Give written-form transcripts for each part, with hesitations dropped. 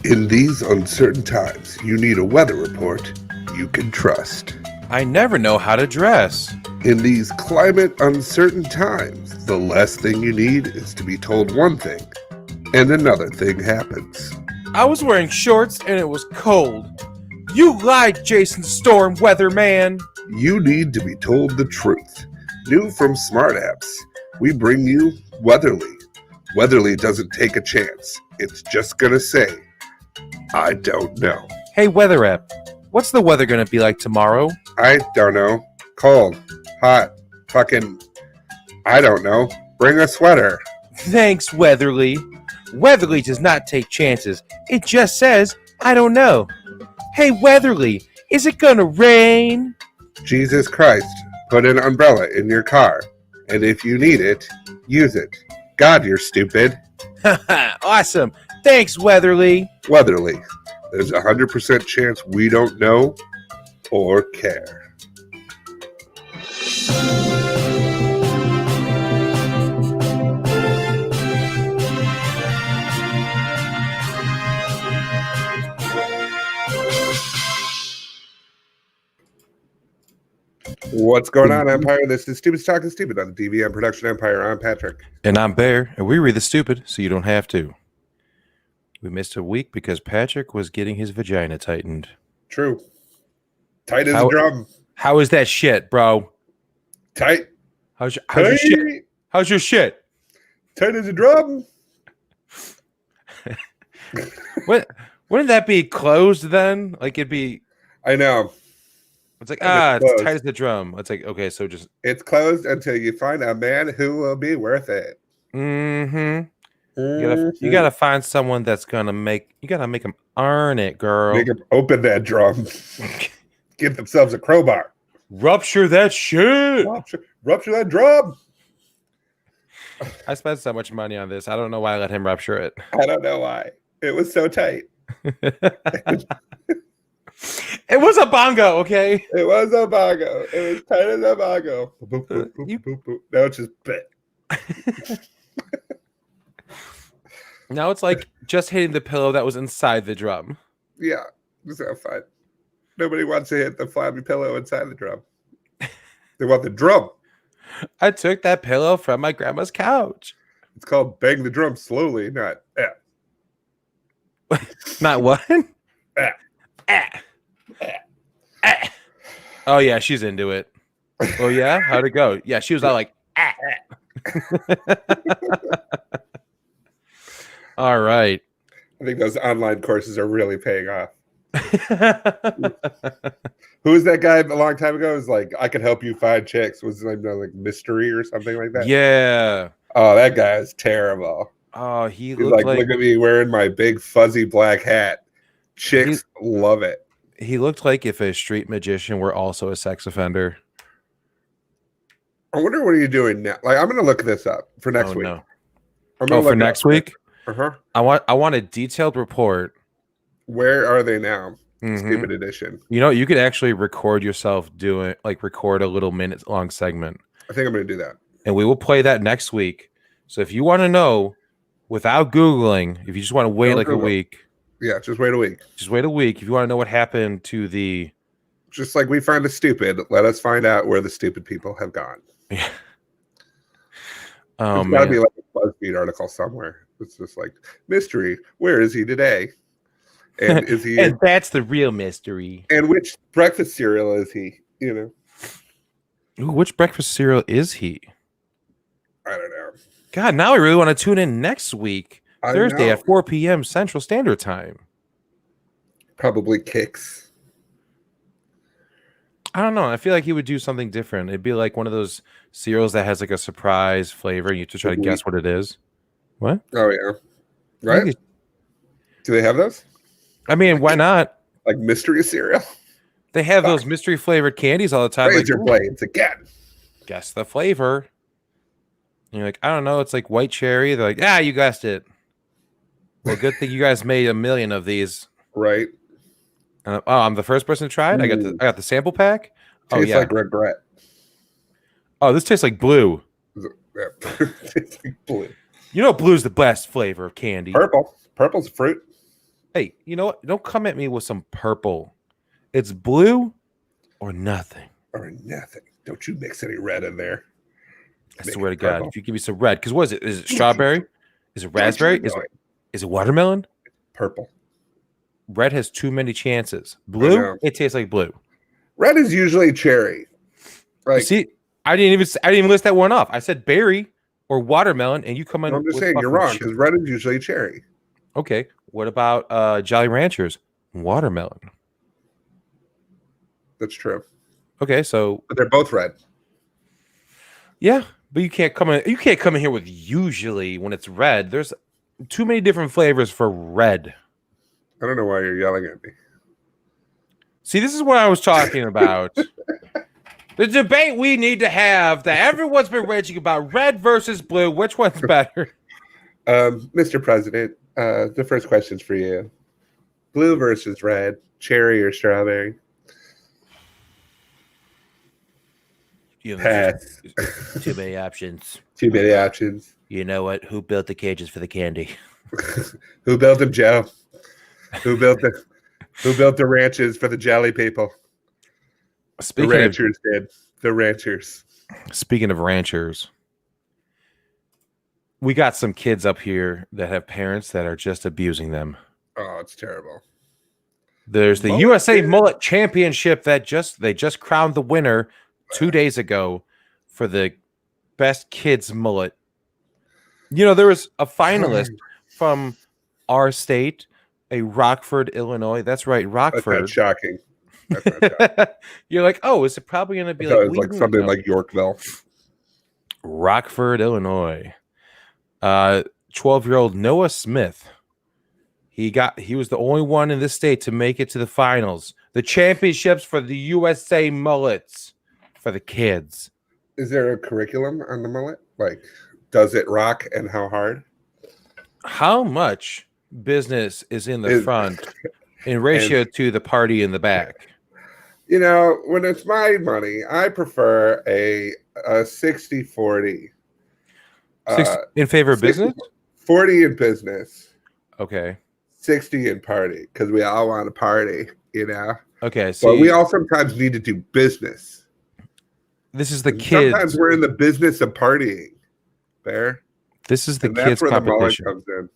In these uncertain times, you need a weather report you can trust. I never know how to dress. In these climate uncertain times, the last thing you need is to be told one thing, and another thing happens. I was wearing shorts and it was cold. You lied, Jason Storm Weatherman. You need to be told the truth. New from Smart Apps, we bring you Weatherly. Weatherly doesn't take a chance. It's just gonna say, I don't know. Hey, Weather App, what's the weather gonna be like tomorrow? I don't know. Cold, hot, fucking, I don't know. Bring a sweater. Thanks, Weatherly. Weatherly does not take chances. It just says, I don't know. Hey, Weatherly, is it gonna rain? Jesus Christ, put an umbrella in your car. And if you need it, use it. God, you're stupid. Awesome. Thanks, Weatherly. Weatherly, there's a 100% chance we don't know or care. What's going on, Empire? This is Stupid Talking Stupid on the DVM Production Empire. I'm Patrick. And I'm Bear, and we read the stupid so you don't have to. We missed a week because Patrick was getting his vagina tightened. True. Tight as a drum. How is that shit, bro? Tight. How's your shit? How's your shit? Tight as a drum. Wouldn't that be closed then? Like it'd be. I know. It's like it's tight as the drum. It's like okay, so just it's closed until you find a man who will be worth it. Mm-hmm. You gotta find someone that's gonna make. You gotta make them earn it, girl. Make them open that drum. Give themselves a crowbar. Rupture that shit. Rupture that drum. I spent so much money on this. I don't know why I let him rupture it. I don't know why. It was so tight. It was a bongo, okay? It was a bongo. It was tight as a bongo. Boop, boop, boop, boop, boop. Now it's just bit. Now it's like just hitting the pillow that was inside the drum. Yeah, it's not fun. Nobody wants to hit the flabby pillow inside the drum. They want the drum. I took that pillow from my grandma's couch. It's called bang the drum slowly, not Not what? Oh yeah, she's into it. Oh yeah, how'd it go? Yeah, she was all like, All right. I think those online courses are really paying off. Who was that guy a long time ago? It was like, I could help you find chicks. Was it like Mystery or something like that? Yeah. Oh, that guy is terrible. Oh, He's like, look at me wearing my big fuzzy black hat. Chicks love it. He looked like if a street magician were also a sex offender. I wonder what are you doing now? Like, I'm gonna look this up for next week. No. For next week? Uh-huh. I want a detailed report. Where are they now? Stupid edition. You know, you could actually record yourself record a little minute long segment. I think I'm gonna do that. And we will play that next week. So if you want to know without Googling, if you just want to wait a week. Yeah, just wait a week. Just wait a week. If you want to know what happened to the just like we find the stupid, let us find out where the stupid people have gone. Yeah. There's gotta be like a BuzzFeed article somewhere. It's just like mystery. Where is he today? And is he? And that's the real mystery. And which breakfast cereal is he? You know. Ooh, which breakfast cereal is he? I don't know. God, now I really want to tune in next week, Thursday at 4 p.m. Central Standard Time. Probably Kicks. I don't know. I feel like he would do something different. It'd be like one of those cereals that has like a surprise flavor, and you have to try to guess what it is. What? Oh yeah, right. Do they have those? I mean, why not? Like mystery cereal. They have those mystery flavored candies all the time. Razor blades again. Guess the flavor. And you're like, I don't know. It's like white cherry. They're like, you guessed it. Well, good thing you guys made 1 million of these. Right. I'm the first person to try it. I got the sample pack. Tastes like regret. Oh, this tastes like blue. Tastes like blue. You know, blue's the best flavor of candy. Purple. Purple's fruit. Hey, you know what? Don't come at me with some purple. It's blue or nothing. Or nothing. Don't you mix any red in there. I Make swear it to God, purple. if you give me some red, because what is it? Is it Don't you strawberry? Is it Don't you raspberry? know it? Is it watermelon? Purple. Red has too many chances. I Blue, know. it tastes like blue. Red is usually cherry. You Like, see, I didn't even list that one off. I said berry or watermelon, and you come in I'm just with saying you're fucking wrong because red is usually cherry. Okay, what about Jolly Ranchers? Watermelon. That's true. Okay, so But they're both red. yeah, but you can't come in here with usually when it's red. There's too many different flavors for red. I don't know why you're yelling at me. See, this is what I was talking about. The debate we need to have that everyone's been raging about: red versus blue. Which one's better? Mr. President, the first question's for you. Blue versus red, cherry or strawberry? You know, Pass. too many options. Too many options. You know what? Who built the cages for the candy? Who built them, Joe? Who built the ranches for the jelly people? The ranchers did. The ranchers. Speaking of ranchers, we got some kids up here that have parents that are just abusing them. Oh, it's terrible. There's the Mullet USA Kids. Mullet Championship that they just crowned the winner 2 days ago for the best kids mullet. You know, there was a finalist from our state, a Rockford, Illinois. That's right, That's Rockford. not shocking. That's not shocking. You're like, oh, is it probably going to be I thought like it was like Wheaton? something No. like Yorkville. Rockford, Illinois. 12-year-old Noah Smith. He was the only one in this state to make it to the finals. The championships for the USA Mullets for the kids. Is there a curriculum on the mullet? Like, does it rock and how hard? How much business is in the front in ratio to the party in the back? You know, when it's my money, I prefer a 60-40. In favor of business? 40 in business, Okay. 60 in party, because we all want to party, you know? Okay, But we see, all sometimes need to do business. this is the And sometimes kids. we're in the business of partying. Fair? This is the And that's kids where the mullet competition. comes in.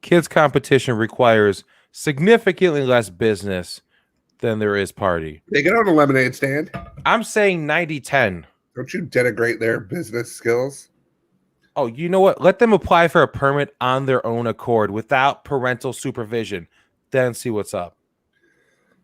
Kids competition requires significantly less business than there is party. They get on a lemonade stand. I'm saying 90-10. Don't you denigrate their business skills? Oh, you know what? Let them apply for a permit on their own accord without parental supervision. Then see what's up.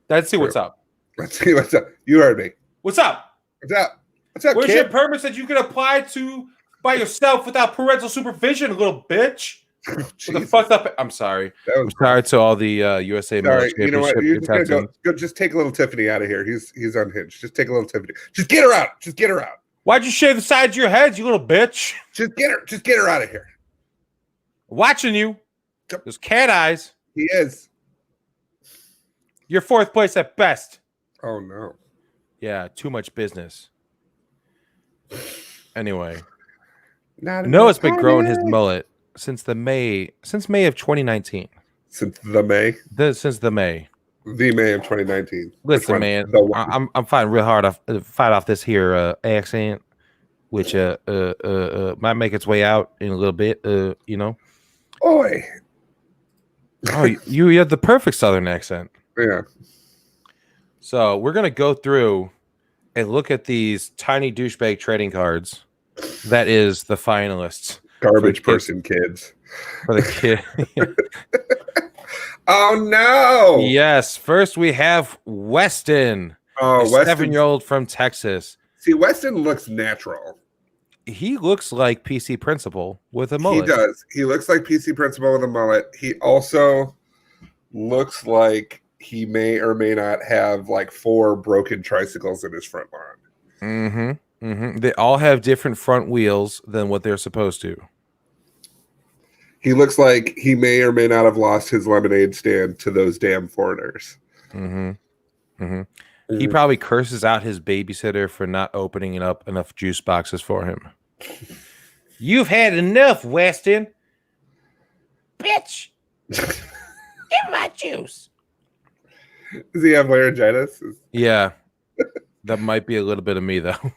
Then see what's up. Let's see what's up. You heard me. What's up? What's up? What's up, Where's kid? your permits that you can apply to by yourself without parental supervision, little bitch? Oh, What the Jesus. fucked up? I'm sorry. That I'm was sorry to all the USA Mullet Sorry, you know what? Championship You're just gonna contestants. go. Just take a little Tiffany out of here. He's unhinged. Just take a little Tiffany. Just get her out. Just get her out. Why'd you shave the sides of your heads, you little bitch? Just get her. Just get her out of here. Watching you. Those cat eyes. He is. You're fourth place at best. Oh no. Yeah, too much business. Anyway, Not Noah's been enough growing his party. mullet since May of 2019. Since the May The 2019. Which Listen, one? man, The one. I'm fighting real hard to fight off this here accent, which might make its way out in a little bit. You know. Oi. Oh, you have the perfect Southern accent. Yeah. So we're gonna go through and look at these tiny douchebag trading cards. That is the finalists Garbage For the kids. person kids. for the kid. Oh no. Yes, first we have Weston, Oh, a Weston. 7-year-old from Texas. See, Weston looks natural. He looks like PC Principal with a He mullet. does. He looks like PC Principal with a mullet. He also looks like he may or may not have like 4 broken tricycles in his front lawn. They all have different front wheels than what they're supposed to. He looks like he may or may not have lost his lemonade stand to those damn foreigners. He probably curses out his babysitter for not opening up enough juice boxes for him. You've had enough, Weston. Bitch. Give my Does he have laryngitis? Yeah, that might be a little bit of me though.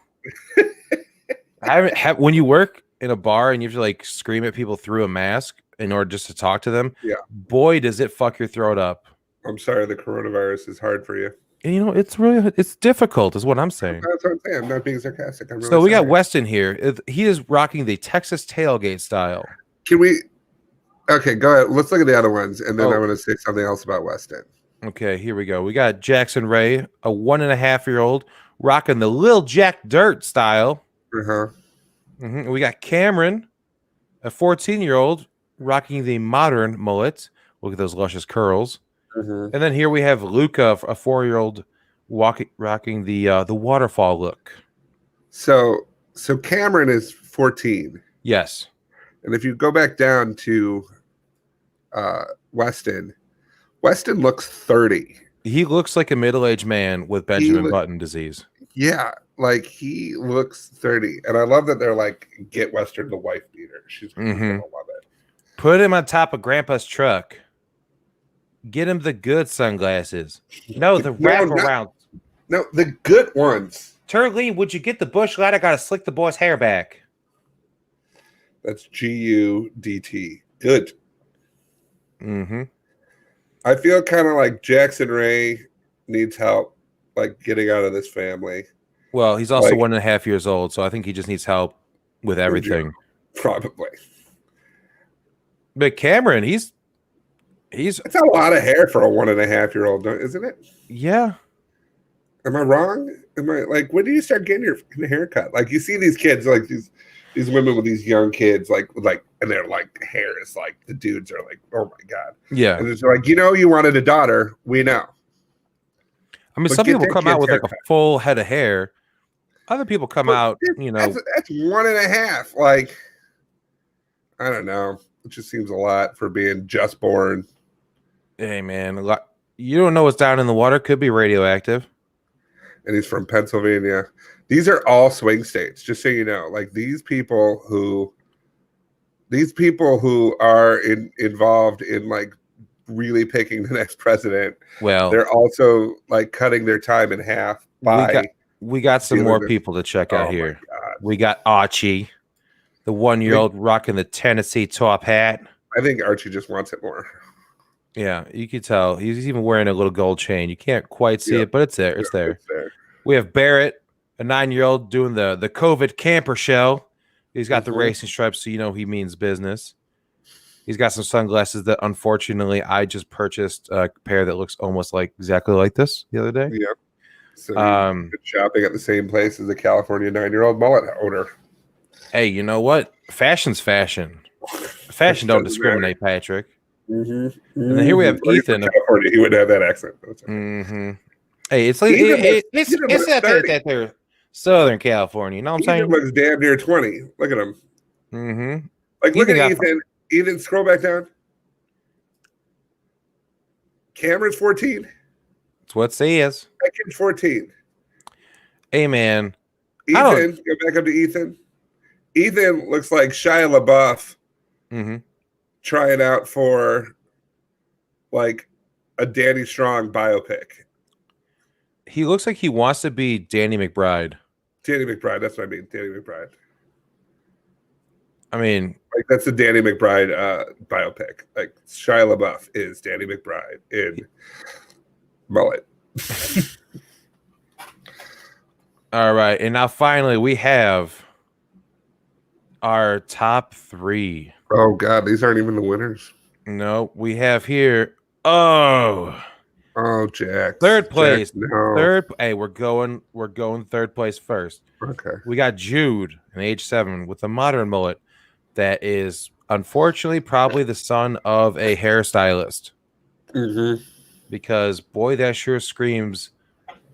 When you work in a bar and you have to like scream at people through a mask in order just to talk to them. Yeah. Boy, does it fuck your throat up. I'm sorry the coronavirus is hard for you. And, it's difficult, is what I'm saying. That's what I'm saying. I'm not being sarcastic. I'm really So we got sorry. Weston here. He is rocking the Texas tailgate style. Can we? Okay, go ahead. Let's look at the other ones, and then Oh. I'm going to say something else about Weston. Okay, here we go. We got Jackson Ray, a 1.5-year-old, rocking the Lil Jack Dirt style. Uh-huh. We got Cameron, a 14-year-old, rocking the modern mullet. Look at those luscious curls. And then here we have Luca, a 4-year-old, rocking the waterfall look. So Cameron is 14. Yes. And if you go back down to Weston looks 30. He looks like a middle-aged man with Benjamin Button disease. Yeah, like he looks 30. And I love that they're like, get Western the wife beater. She's gonna love it. Put him on top of Grandpa's truck. Get him the good sunglasses. No, the wraparound. No, the good ones. Turley, would you get the bush light? I gotta slick the boy's hair back. That's GUDT. Good. I feel kind of like Jackson Ray needs help, like getting out of this family. Well, he's also 1.5 years old, so I think he just needs help with everything. Probably. But Cameron, he's That's a lot of hair for a 1.5-year-old, isn't it? Yeah. Am I wrong? Am I like, when do you start getting your haircut? Like you see these kids, like these women with these young kids, like, and their like hair is like, the dudes are like, oh my god, yeah. And it's like, you wanted a daughter, we know. I mean, some people come out with like a full head of hair. Other people come out, That's 1.5. Like, I don't know. It just seems a lot for being just born. Hey man, you don't know what's down in the water. Could be radioactive. And he's from Pennsylvania. These are all swing states, just so you know. Like these people who are involved in like really picking the next president. Well, they're also like cutting their time in half. We got some more people to check out here. We got Archie, the 1-year-old rocking the Tennessee top hat. I think Archie just wants it more. Yeah, you can tell. He's even wearing a little gold chain. You can't quite see it, but it's there. It's there. We have Barrett, a 9-year-old, doing the COVID camper show. He's got the racing stripes, so you know he means business. He's got some sunglasses that, unfortunately, I just purchased a pair that looks almost exactly like this the other day. Yeah. So you've been shopping at the same place as a California 9-year-old mullet owner. Hey, you know what? Fashion's fashion. Fashion don't discriminate, Patrick. And then here we have Ethan. California, he wouldn't have that accent. Hey, it's like it's that they're Southern California. You know what I'm saying? Ethan looks damn near 20. Look at him. Like, look at Ethan. Ethan, scroll back down. Cameron's 14. That's what it says. That kid's 14. Hey, man. Ethan, go back up to Ethan. Ethan looks like Shia LaBeouf trying out for like a Danny Strong biopic. He looks like he wants to be Danny McBride. Danny McBride, that's what I mean. Danny McBride. I mean, like that's the Danny McBride biopic. Like Shia LaBeouf is Danny McBride in Mullet. All right, and now finally we have our top 3. Oh God, these aren't even the winners. No, we have here. Jack. Third place. Jack, no. We're going third place first. Okay. We got Jude, an age 7, with a modern mullet that is unfortunately probably the son of a hairstylist. Because boy, that sure screams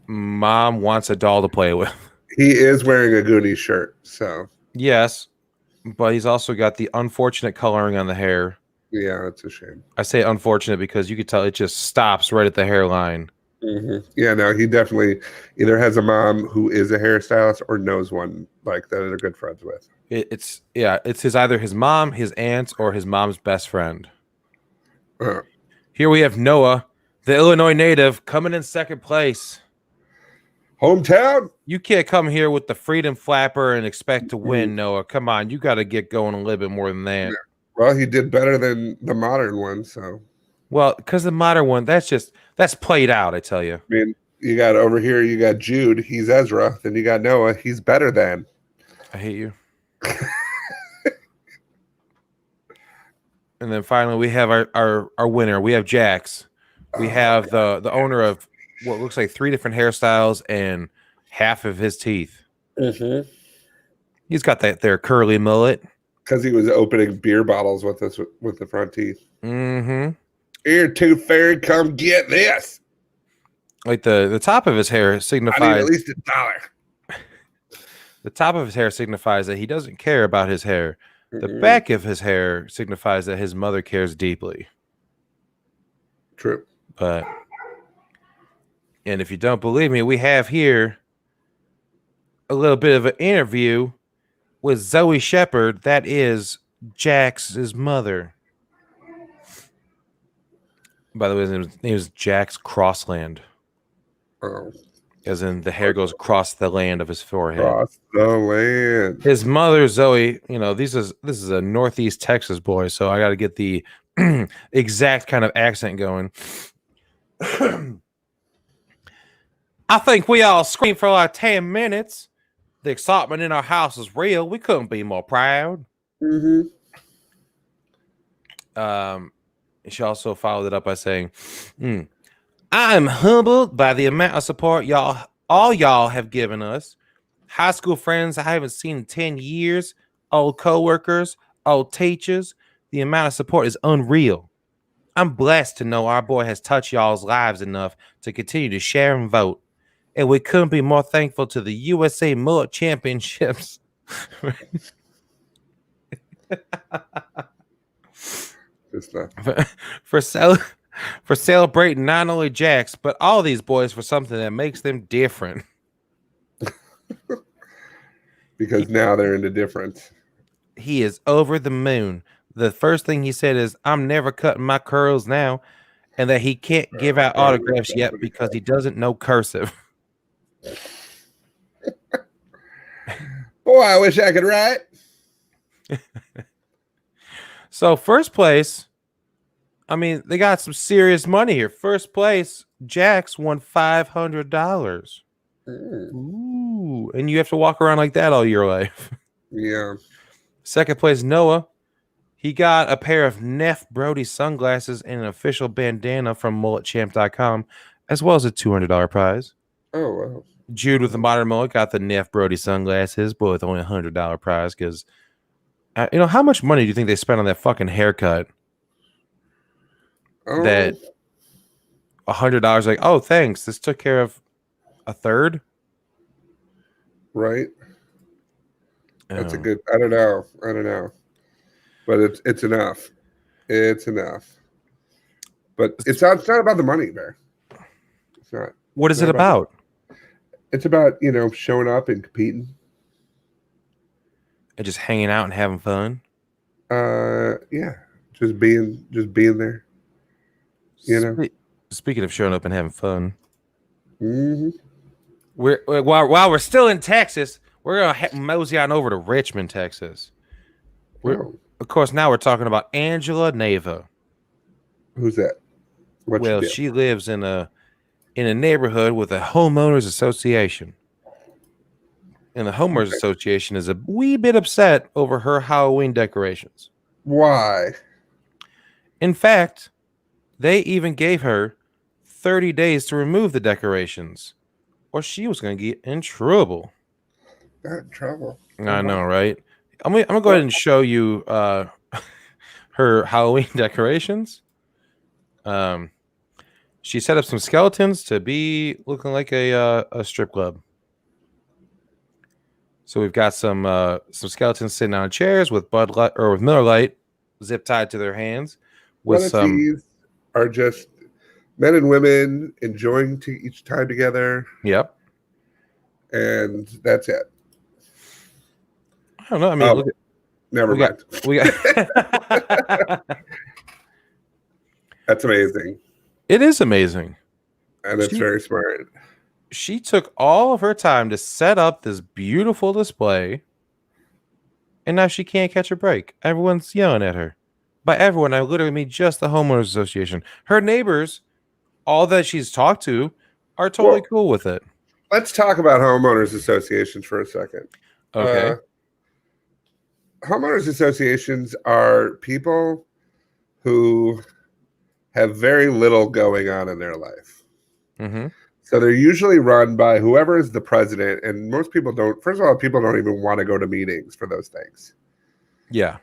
mom wants a doll to play with. He is wearing a Goonies shirt, so yes, but he's also got the unfortunate coloring on the hair. Yeah, it's a shame. I say unfortunate because you could tell it just stops right at the hairline. Yeah, no, he definitely either has a mom who is a hairstylist or knows one like that they're good friends with. It's either his mom, his aunt, or his mom's best friend. Here we have Noah, The Illinois native coming in second place. Hometown? You can't come here with the freedom flapper and expect to win, Noah. Come on, you got to get going a little bit more than that. Yeah. Well, he did better than the modern one, so. Well, because the modern one, that's played out, I tell you. I mean, you got over here, you got Jude, he's Ezra. Then you got Noah, he's better than. I hate you. And then finally, we have our winner. We have Jax. We have the owner of what looks like 3 different hairstyles and half of his teeth. Mm-hmm. He's got that there curly mullet. Because he was opening beer bottles with the front teeth. Mm-hmm. Here, Tooth Fairy, come get this. Like the top of his hair signifies. I need at least $1. The top of his hair signifies that he doesn't care about his hair. The back of his hair signifies that his mother cares deeply. True. And if you don't believe me, we have here a little bit of an interview with Zoe Shepard. That is Jax's mother. By the way, his name is Jax Crossland. Oh. As in the hair goes across the land of his forehead. Across the land. His mother, Zoe, this is a Northeast Texas boy, so I got to get the exact kind of accent going. I think we all screamed for like 10 minutes. The excitement in our house is real. We couldn't be more proud. Mm-hmm. She also followed it up by saying, I'm humbled by the amount of support all y'all have given us. High school friends I haven't seen in 10 years, old coworkers, old teachers. The amount of support is unreal. I'm blessed to know our boy has touched y'all's lives enough to continue to share and vote. And we couldn't be more thankful to the USA Mullet Championships. for celebrating not only Jax, but all these boys for something that makes them different. Because now they're into difference. He is over the moon. The first thing he said is, I'm never cutting my curls now, and that he can't give out autographs yet because he doesn't know cursive. Boy, I wish I could write. So first place, I mean, they got some serious money here. First place, Jax won $500. Ooh, and you have to walk around like that all your life. Yeah. Second place, Noah. He got a pair of Neff Brody sunglasses and an official bandana from mulletchamp.com, as well as a $200 prize. Oh, wow. Jude with the modern mullet got the Neff Brody sunglasses, but with only a $100 prize because, how much money do you think they spent on that fucking haircut? Oh. That $100, like, oh, thanks. This took care of a third. Right. That's a good. I don't know, but it's enough. It's enough. But it's not about the money, there. It's not. What is it about? It's about showing up and competing, and just hanging out and having fun. Yeah, just being there. Speaking of showing up and having fun, mm-hmm. While we're still in Texas, we're gonna mosey on over to Richmond, Texas. Of course, now we're talking about Angela Nava. Who's that? Well, she lives in a neighborhood with a homeowners association, and the homeowners association is a wee bit upset over her Halloween decorations. Why? In fact, they even gave her 30 days to remove the decorations, or she was going to get in trouble. Got in trouble. I know, right? I'm gonna go ahead and show you her Halloween decorations. She set up some skeletons to be looking like a strip club. So we've got some skeletons sitting on chairs with Bud Light or with Miller Lite zip tied to their hands. These are just men and women enjoying each time together. Yep. And that's it. I don't know. I mean, never mind. We got That's amazing. It is amazing. And it's very smart. She took all of her time to set up this beautiful display, and now she can't catch a break. Everyone's yelling at her. By everyone, I literally mean just the homeowners association. Her neighbors, all that she's talked to, are totally cool with it. Let's talk about homeowners associations for a second. Okay. Homeowners associations are people who have very little going on in their life. Mm-hmm. So they're usually run by whoever is the president, and most people don't. First of all, people don't even want to go to meetings for those things. Yeah.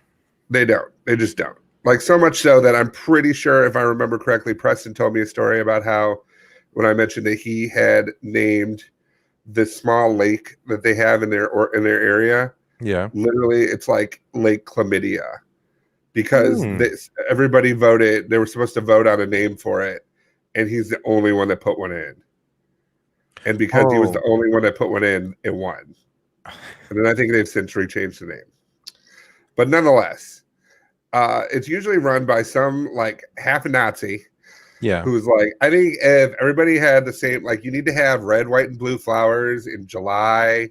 They don't. They just don't. Like, so much so that I'm pretty sure, if I remember correctly, Preston told me a story about how when I mentioned that he had named this small lake that they have in their area. Yeah. Literally, it's like Lake Chlamydia, because everybody voted. They were supposed to vote on a name for it, and he's the only one that put one in. And because he was the only one that put one in, it won. And then I think they've since rechanged the name. But nonetheless, it's usually run by some like half a Nazi. Yeah. Who's like, I think if everybody had the same, like, you need to have red, white, and blue flowers in July,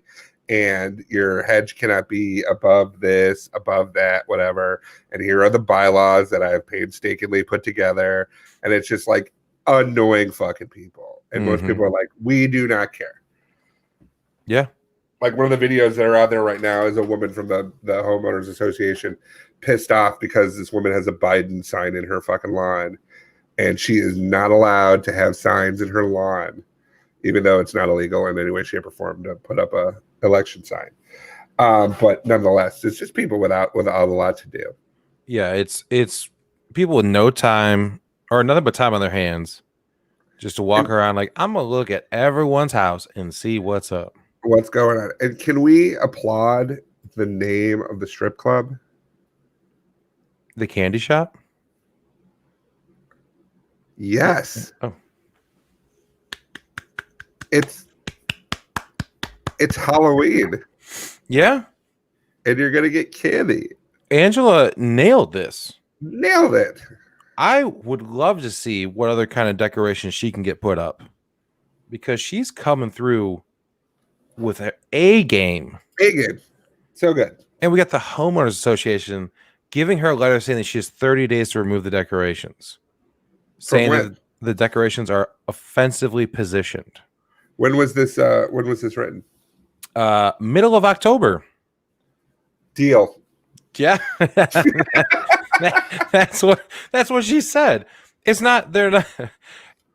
and your hedge cannot be above this, above that, whatever. And here are the bylaws that I have painstakingly put together. And it's just like annoying fucking people. And most people are like, we do not care. Yeah. Like, one of the videos that are out there right now is a woman from the homeowners association pissed off because this woman has a Biden sign in her fucking lawn. And she is not allowed to have signs in her lawn, even though it's not illegal in any way, shape, or form to put up a election sign. But nonetheless, it's just people without a lot to do. Yeah, it's people with no time or nothing but time on their hands, just to walk around like, I'm gonna look at everyone's house and see what's up. What's going on? And can we applaud the name of the strip club? The candy shop? Yes. Oh. It's Halloween. Yeah. And you're gonna get candy. Angela nailed this. Nailed it. I would love to see what other kind of decorations she can get put up, because she's coming through with an A game. A game. So good. And we got the homeowners association giving her a letter saying that she has 30 days to remove the decorations. Saying that the decorations are offensively positioned. When was this written? Middle of October. Deal. Yeah. that's what she said. It's not, they're not,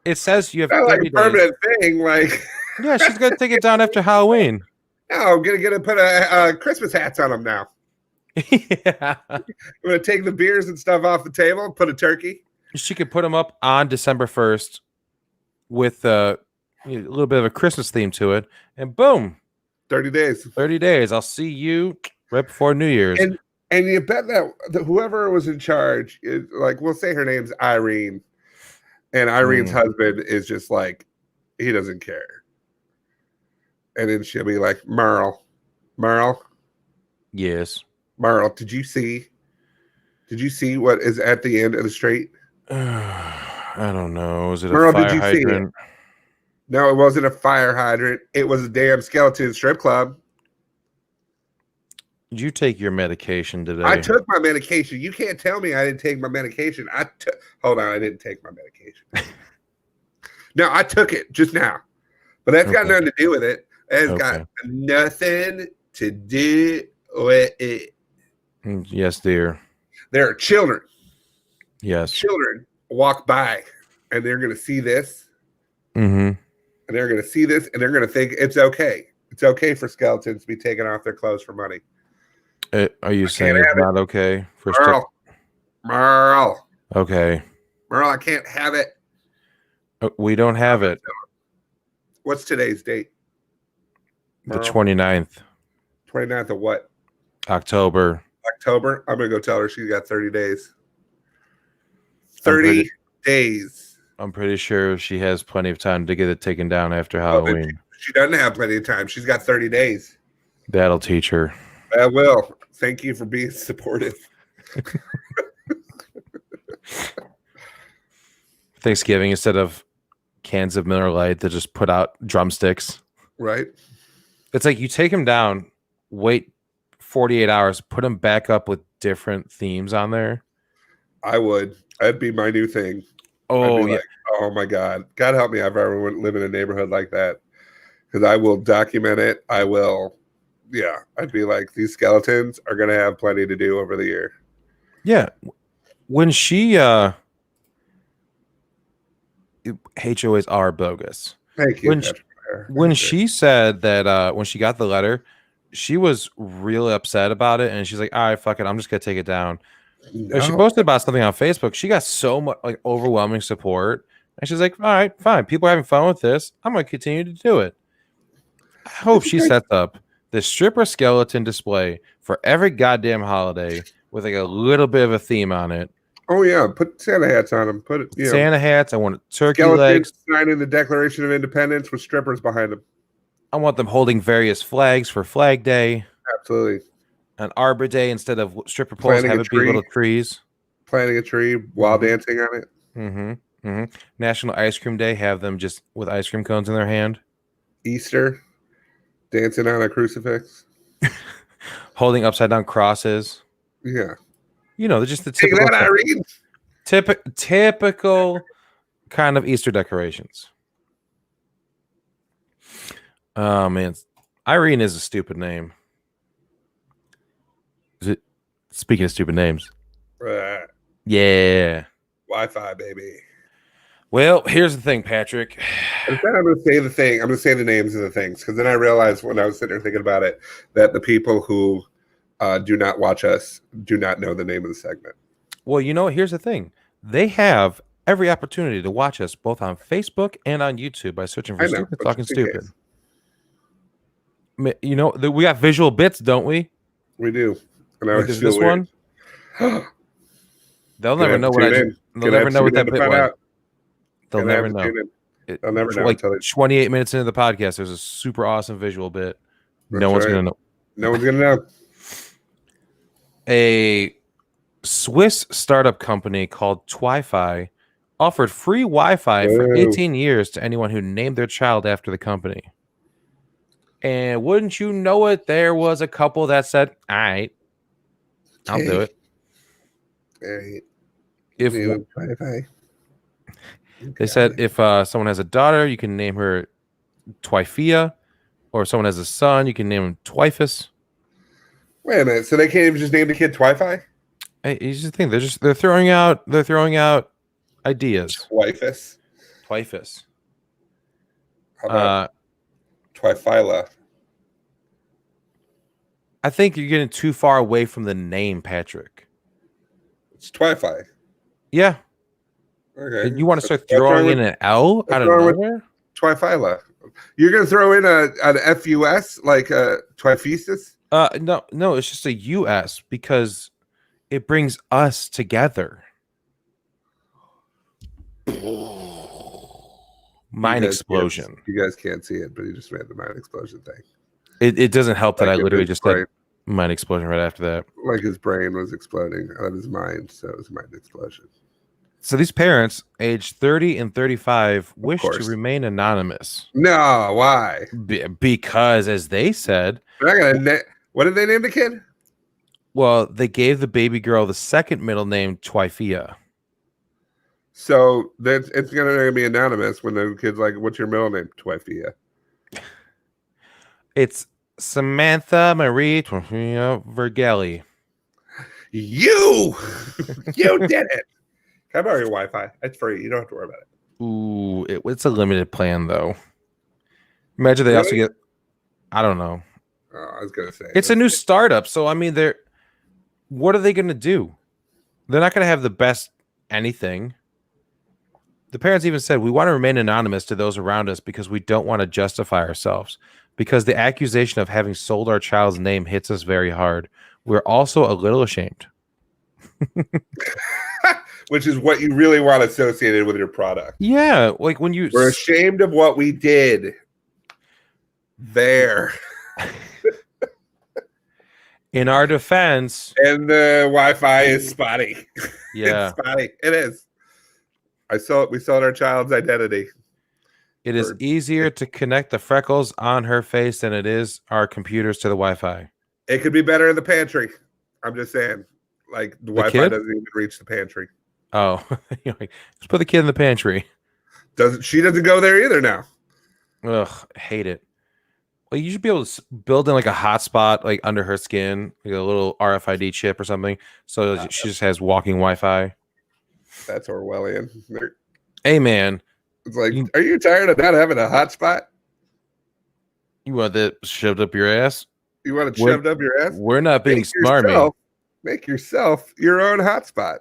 it says you have 30 like a permanent days. thing, like. Yeah, she's gonna take it down after Halloween. No, I'm gonna put a Christmas hats on them now. Yeah. I'm gonna take the beers and stuff off the table, put a turkey. She could put them up on December 1st with a little bit of a Christmas theme to it, and boom, 30 days. 30 days. I'll see you right before New Year's. And you bet that whoever was in charge is, like, we'll say her name's Irene, and Irene's husband is just like, he doesn't care. And then she'll be like, Merle. Yes. Merle, did you see what is at the end of the street? I don't know. Is it Merle, a fire did you hydrant? See it? No, it wasn't a fire hydrant. It was a damn skeleton strip club. Did you take your medication today? I took my medication. You can't tell me I didn't take my medication. Hold on, I didn't take my medication. No, I took it just now. But that's got nothing to do with it. It's got nothing to do with it. Yes, dear. There are children. Yes. Children walk by, and they're going to see this. Mm-hmm. And they're going to see this, and they're going to think it's okay. It's okay for skeletons to be taking off their clothes for money. Are you saying it's not okay for Merle? Okay. Merle, I can't have it. We don't have it. What's today's date? Merle? The 29th. 29th of what? October. I'm going to go tell her she's got 30 days. 30 days. I'm pretty sure she has plenty of time to get it taken down after Halloween. She doesn't have plenty of time. She's got 30 days. That'll teach her. I will. Thank you for being supportive. Thanksgiving, instead of cans of Miller Lite, they just put out drumsticks. Right. It's like you take them down, wait 48 hours, put them back up with different themes on there. I would. That'd be my new thing. I'd Oh, be yeah. like, oh my God. God help me if I ever live in a neighborhood like that. Because I will document it. I will. Yeah. I'd be like, these skeletons are going to have plenty to do over the year. Yeah. When she, HOAs are bogus. Thank you, When Patrick. when she said that when she got the letter, she was really upset about it, and she's like, all right, fuck it, I'm just gonna take it down. And she No. posted about something on Facebook. She got so much like overwhelming support, and she's like, all right, fine, people are having fun with this, I'm gonna continue to do it. I hope she sets up the stripper skeleton display for every goddamn holiday with like a little bit of a theme on it. Oh yeah, put Santa hats on them. Put it, Santa hats. I want turkey skeletons legs. signing the Declaration of Independence with strippers behind them. I want them holding various flags for Flag Day. Absolutely. On Arbor Day, instead of stripper poles, Planting have a it be tree. little trees. Planting a tree while dancing on it. Mm-hmm. Mm-hmm. National Ice Cream Day, have them just with ice cream cones in their hand. Easter, dancing on a crucifix. Holding upside down crosses. Yeah. You know, they're just the Take typical that, Irene. typical kind of Easter decorations. Oh man, Irene is a stupid name. Is it? Speaking of stupid names, yeah, Wi-Fi, baby. Well, here's the thing, Patrick. And then I'm going to say the thing. I'm going to say the names of the things, because then I realized when I was sitting there thinking about it that the people who do not watch us do not know the name of the segment. Well, you know, here's the thing. They have every opportunity to watch us both on Facebook and on YouTube by searching for Stupid Talking Stupid. You know, we got visual bits, don't we? We do. And I like was this weird. One? They'll never know what I do. They'll never know what that bit was. They'll never know. They'll never know. Like 28 minutes into the podcast, there's a super awesome visual bit. No one's going to know. No one's going to know. A Swiss startup company called Twi-Fi offered free Wi-Fi for 18 years to anyone who named their child after the company. And wouldn't you know it, there was a couple that said, all right, I'll do it. If they said if someone has a daughter, you can name her Twifia, or if someone has a son, you can name him Twifus. Wait a minute, so they can't even just name the kid Twi-Fi? Hey, here's the thing, they're throwing out ideas. Twifus. How about Twifila? I think you're getting too far away from the name, Patrick. It's Twi-Fi. Yeah. Okay. You want to start throwing in an L out of nowhere? Twifila. You're going to throw in an FUS like a Twifesis? No, it's just a US because it brings us together. Mind explosion. You guys can't see it, but he just made the mind explosion thing. It doesn't help that I literally just said mind explosion right after that. Like his brain was exploding out of his mind, so it was a mind explosion. So these parents, aged 30 and 35, wish to remain anonymous. No, why? Because, as they said... What did they name the kid? Well, they gave the baby girl the second middle name, Twifia. So it's going to be anonymous when the kid's like, what's your middle name? Twifia. It's Samantha Marie Vergelli. You did it. Can I borrow your Wi-Fi? It's free. You don't have to worry about it. Ooh, it's a limited plan, though. Imagine they also get... I don't know. Oh, I was going to say. It's a new startup, so, I mean, what are they going to do? They're not going to have the best anything. The parents even said, we want to remain anonymous to those around us because we don't want to justify ourselves. Because the accusation of having sold our child's name hits us very hard. We're also a little ashamed. Which is what you really want associated with your product. Yeah, like when we're ashamed of what we did. There. In our defense. And the Wi-Fi is spotty. Yeah. It's spotty. It is. We sold our child's identity. It is easier to connect the freckles on her face than it is our computers to the Wi-Fi. It could be better in the pantry. I'm just saying. Like, the Wi-Fi kid? doesn't even reach the pantry. Oh, just put the kid in the pantry. She doesn't go there either now. Ugh, hate it. Well, you should be able to build in like a hotspot like under her skin, like a little RFID chip or something, so she just has walking Wi-Fi. That's Orwellian. Hey, man. It's like, are you tired of not having a hotspot? You want that shoved up your ass? You want it shoved up your ass? We're not being smarmy. Make yourself your own hotspot.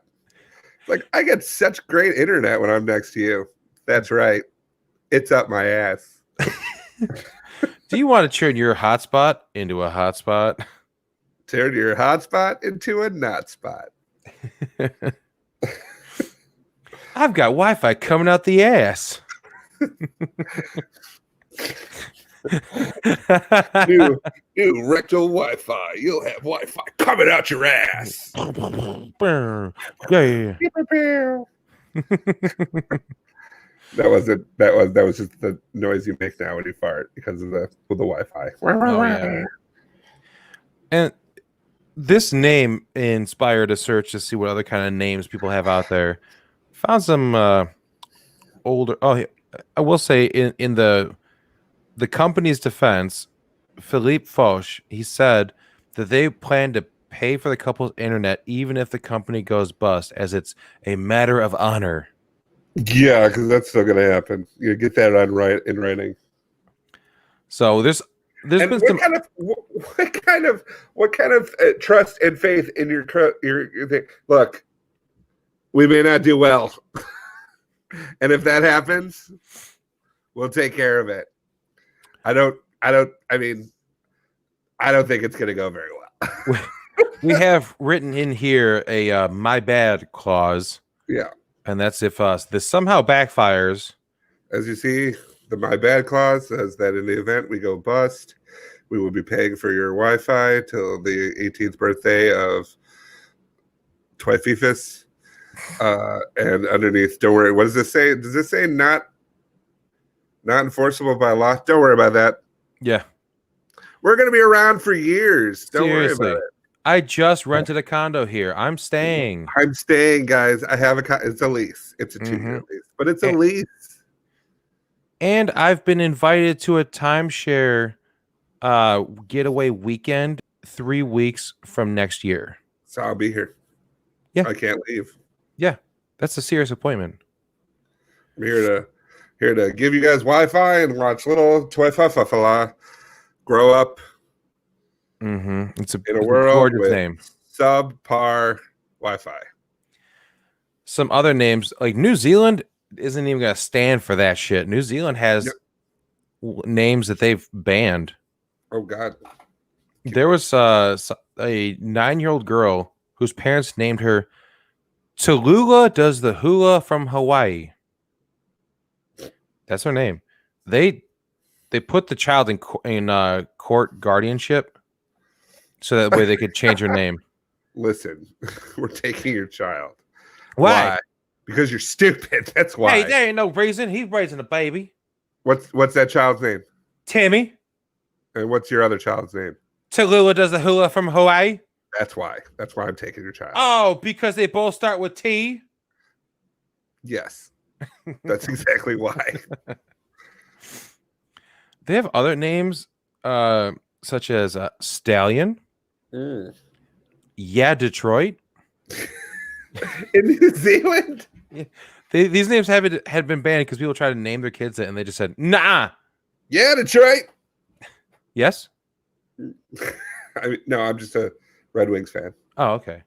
Like, I get such great internet when I'm next to you. That's right. It's up my ass. Do you want to turn your hotspot into a hotspot? Turn your hotspot into a not spot. I've got Wi-Fi coming out the ass. new rectal Wi-Fi. You'll have Wi-Fi coming out your ass. Yeah. That was just the noise you make now when you fart because of the Wi-Fi. Oh, yeah. And this name inspired a search to see what other kind of names people have out there. Found some older. Oh, I will say in the company's defense, Philippe Foch, he said that they plan to pay for the couple's internet even if the company goes bust, as it's a matter of honor. Yeah, because that's still going to happen. You get that in writing. So there's been what kind of trust and faith in your thing? Look, we may not do well, and if that happens, we'll take care of it. I don't think it's going to go very well. We have written in here a my bad clause. Yeah. And that's if this somehow backfires. As you see, the my bad clause says that in the event we go bust, we will be paying for your Wi-Fi till the 18th birthday of Twififus. And underneath, don't worry. What does this say? Does this say not enforceable by law? Don't worry about that. Yeah. We're going to be around for years. Don't worry about it. I just rented a condo here. I'm staying. I'm staying, guys. I have it's a lease. It's a 2-year lease, but it's a lease. And I've been invited to a timeshare getaway weekend 3 weeks from next year. So I'll be here. Yeah. I can't leave. Yeah. That's a serious appointment. I'm here to give you guys Wi-Fi and watch little Twififala grow up. It's in a world with name. Subpar Wi-Fi. Some other names like New Zealand isn't even going to stand for that shit. New Zealand has names that they've banned. Oh God! There was a 9-year-old girl whose parents named her Tallulah does the hula from Hawaii. That's her name. They put the child in court guardianship. So that way they could change her name. Listen, we're taking your child. Why? Because you're stupid. That's why. Hey, there ain't no reason. He's raising a baby. What's that child's name? Timmy. And what's your other child's name? Tallulah does the hula from Hawaii. That's why. That's why I'm taking your child. Oh, because they both start with T? Yes. That's exactly why. They have other names such as Stallion. Yeah, Detroit. In New Zealand? Yeah. These names had been banned because people tried to name their kids it, and they just said, nah. Yeah, Detroit. Yes? No, I'm just a Red Wings fan. Oh, okay.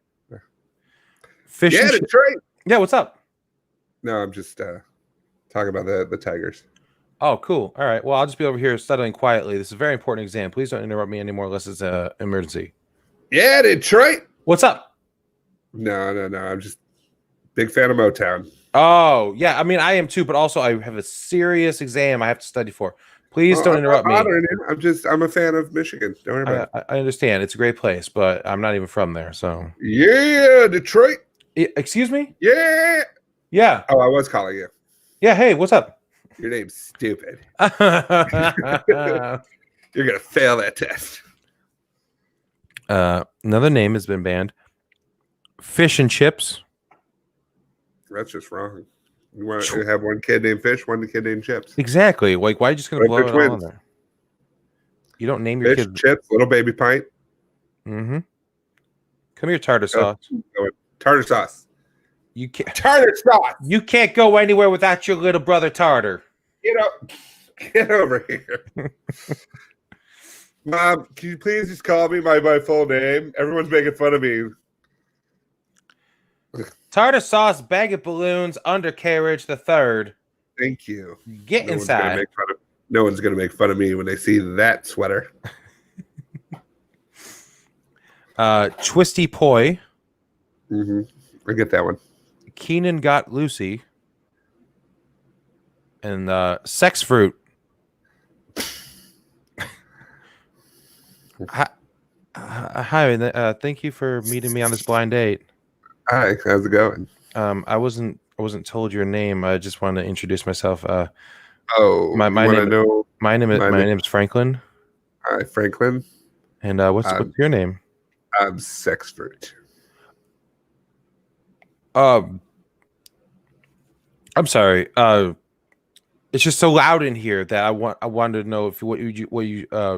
Yeah, Detroit. Yeah, what's up? No, I'm just talking about the Tigers. Oh, cool. All right. Well, I'll just be over here studying quietly. This is a very important exam. Please don't interrupt me anymore unless it's an emergency. Yeah, Detroit. What's up? No. I'm just big fan of Motown. Oh, yeah. I mean, I am too, but also I have a serious exam I have to study for. Please don't interrupt me. I'm a fan of Michigan. Don't worry about it. I understand. It's a great place, but I'm not even from there. So yeah, Detroit. Excuse me? Yeah. Yeah. Oh, I was calling you. Yeah. Hey, what's up? Your name's stupid. uh, You're gonna fail that test. another name has been banned. Fish and chips. That's just wrong. You want to have one kid named Fish, one kid named Chips. Exactly. Like, why are you just gonna What if blow they're it all in twins? there? You don't name your Fish, kid. Chips, Little Baby Pint. Mm-hmm. Come here, tartar sauce. Tartar sauce. You can't. Tartar sauce. You can't go anywhere without your little brother Tartar. Get over here. Mom, can you please just call me by my full name? Everyone's making fun of me. Tartar sauce, bag of balloons, undercarriage, the third. Thank you. Get inside. No one's gonna make fun of me when they see that sweater. Twisty Poi. Mm-hmm. I get that one. Keenan got Lucy. And Sex Fruit. Hi, thank you for meeting me on this blind date. Hi, how's it going? I wasn't told your name. I just wanted to introduce myself. My name is Franklin. Hi, Franklin. And what's your name? I'm Sex Fruit. I'm sorry. It's just so loud in here that I wanted to know if what you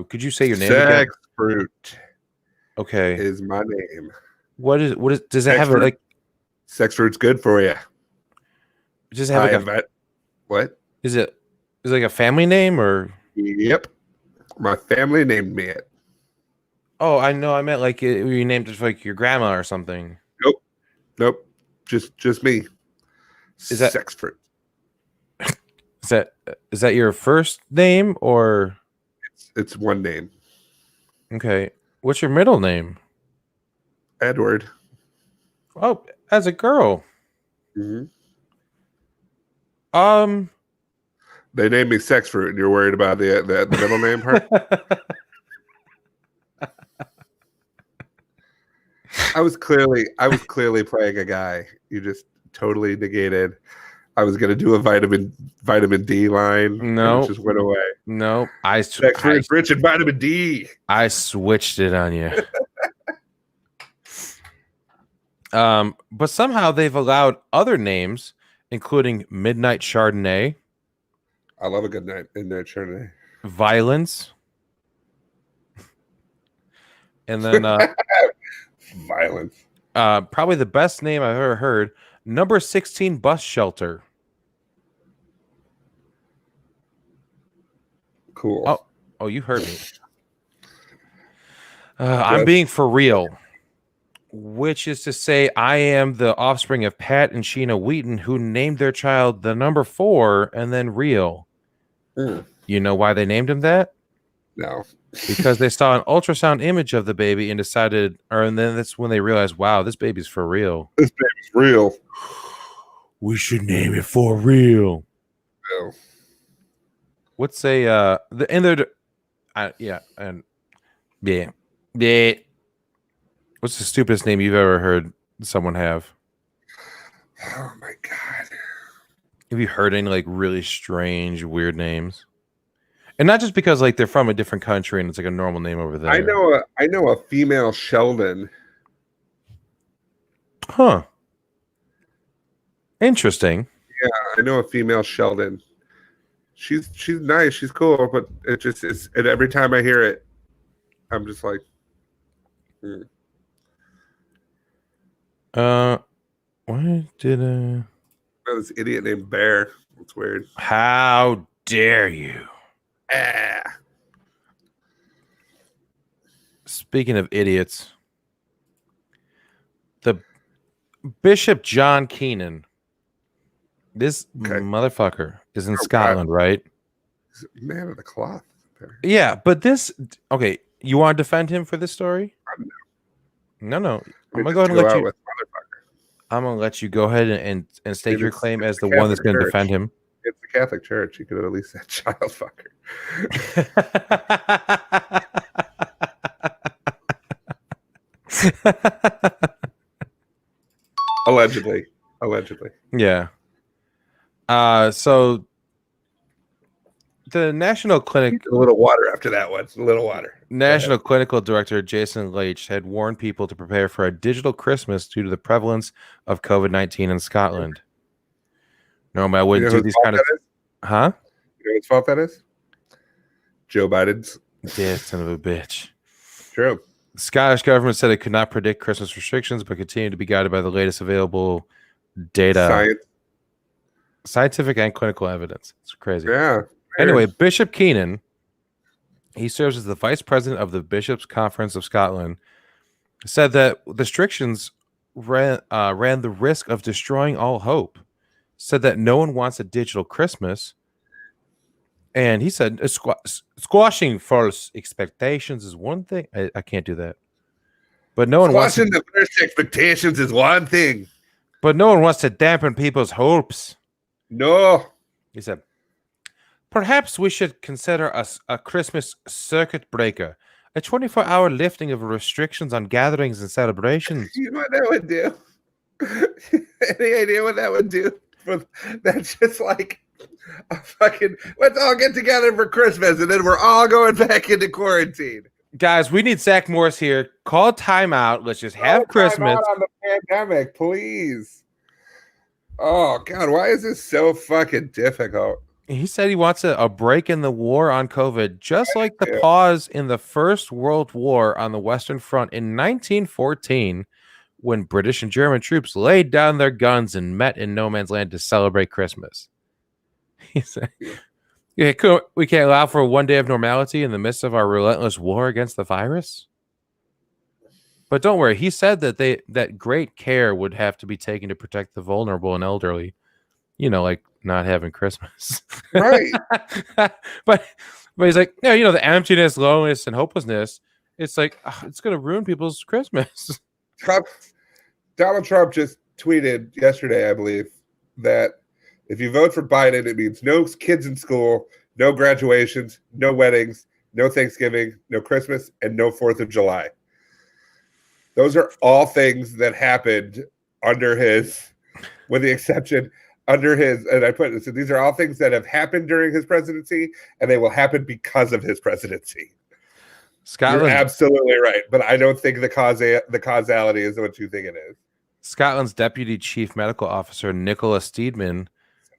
could you say your name again? Sex Fruit. Okay. Is my name. What is does it have Fruit. like Sex Fruit's good for you. Does it have what? Is it like a family name or? Yep. My family named me it. Oh, I know. I meant like you named it for like your grandma or something. Nope. Just me. Is that Sex Fruit? Is that your first name or? It's one name. Okay. What's your middle name? Edward. Oh, as a girl. Mm-hmm. They named me Sex Fruit, and you're worried about the middle name part. I was clearly playing a guy. You just totally negated. I was gonna do a vitamin D line. No, it just went away. No, Sex Fruit's rich in vitamin D. I switched it on you. But somehow they've allowed other names, including Midnight Chardonnay. I love a good midnight Chardonnay. Violence. And then Violence. Probably the best name I've ever heard. Number 16 Bus Shelter. Cool. Oh, you heard me. I'm being for real. Which is to say, I am the offspring of Pat and Sheena Wheaton, who named their child the number 4 and then real. You know why they named him that? No. Because they saw an ultrasound image of the baby and decided, and then that's when they realized, wow, this baby's for real. This baby's real. We should name it for real. No. What's yeah. What's the stupidest name you've ever heard someone have? Oh my god. Have you heard any like really strange, weird names? And not just because like they're from a different country and it's like a normal name over there. I know a female Sheldon. Huh. Interesting. Yeah, I know a female Sheldon. She's nice, she's cool, but it's every time I hear it, I'm just like, Why did this idiot named Bear? It's weird. How dare you? Speaking of idiots, the Bishop John Keenan, this motherfucker is in Scotland, right? He's a man of the cloth. Yeah, but okay, you want to defend him for this story? No. I'm gonna go ahead and let you. I'm gonna let you go ahead and stake your claim as the one that's gonna defend him. It's the Catholic Church. You could at least say child fucker. Allegedly. Yeah. So the National Clinic A little water after that one. A little water. National Clinical Director Jason Leitch had warned people to prepare for a digital Christmas due to the prevalence of COVID-19 in Scotland. Normally, I wouldn't do these kind of... Huh? You know whose fault that is? Joe Biden's. Yeah, son of a bitch. True. The Scottish government said it could not predict Christmas restrictions, but continued to be guided by the latest available data. Scientific and clinical evidence. It's crazy. Yeah. Anyway, Bishop Keenan, he serves as the vice president of the Bishops' Conference of Scotland, said that restrictions ran the risk of destroying all hope. Said that no one wants a digital Christmas. And he said squashing false expectations is one thing. I can't do that. But no one wants the first expectations is one thing. But no one wants to dampen people's hopes. No. He said, perhaps we should consider a Christmas circuit breaker, a 24-hour lifting of restrictions on gatherings and celebrations. You know what that would do? Any idea what that would do? That's just like a fucking, let's all get together for Christmas and then we're all going back into quarantine. Guys, we need Zach Morris here. Call timeout. Let's just have Christmas. On the pandemic, please. Oh, God, why is this so fucking difficult? He said he wants a break in the war on COVID, just like the pause in the First World War on the Western Front in 1914, when British and German troops laid down their guns and met in no man's land to celebrate Christmas. He said, we can't allow for one day of normality in the midst of our relentless war against the virus. But don't worry, he said that great care would have to be taken to protect the vulnerable and elderly. You know, like not having Christmas. Right. but he's like, yeah, you know, the emptiness, loneliness, and hopelessness. It's like, it's going to ruin people's Christmas. Donald Trump just tweeted yesterday, I believe, that if you vote for Biden, it means no kids in school, no graduations, no weddings, no Thanksgiving, no Christmas, and no 4th of July. Those are all things that happened under his, with the exception, under his, and I put it, so these are all things that have happened during his presidency, and they will happen because of his presidency. Scotland, you're absolutely right, but I don't think the causality is what you think it is. Scotland's Deputy Chief Medical Officer, Nicola Steedman,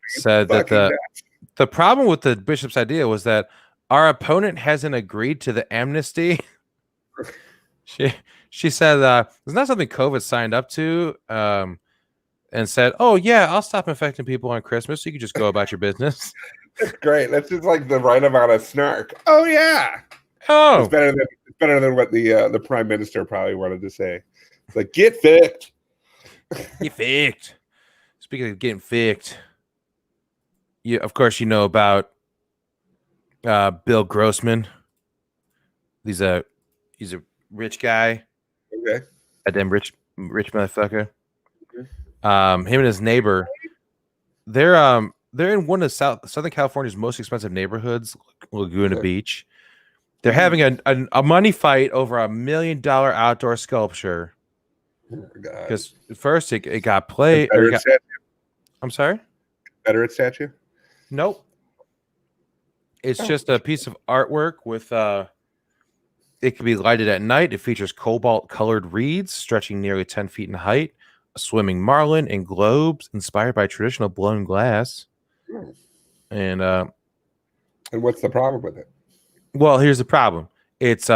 said that the problem with the bishop's idea was that our opponent hasn't agreed to the amnesty. She said it's not something COVID signed up to, and said, "Oh yeah, I'll stop infecting people on Christmas. So you can just go about your business." That's great. That's just like the right amount of snark. Oh yeah. Oh, it's better than what the prime minister probably wanted to say. It's like, get ficked. Get ficked. Speaking of getting ficked, of course you know about Bill Grossman. He's a rich guy. Okay. A damn rich motherfucker. Him and his neighbor, they're in one of Southern California's most expensive neighborhoods, Laguna Beach. They're having a money fight over $1 million outdoor sculpture. Because first it got played. I'm sorry? Confederate statue? Nope. It's just a piece of artwork with it can be lighted at night. It features cobalt-colored reeds stretching nearly 10 feet in height, a swimming marlin, and globes inspired by traditional blown glass. And what's the problem with it? Well, here's the problem. It's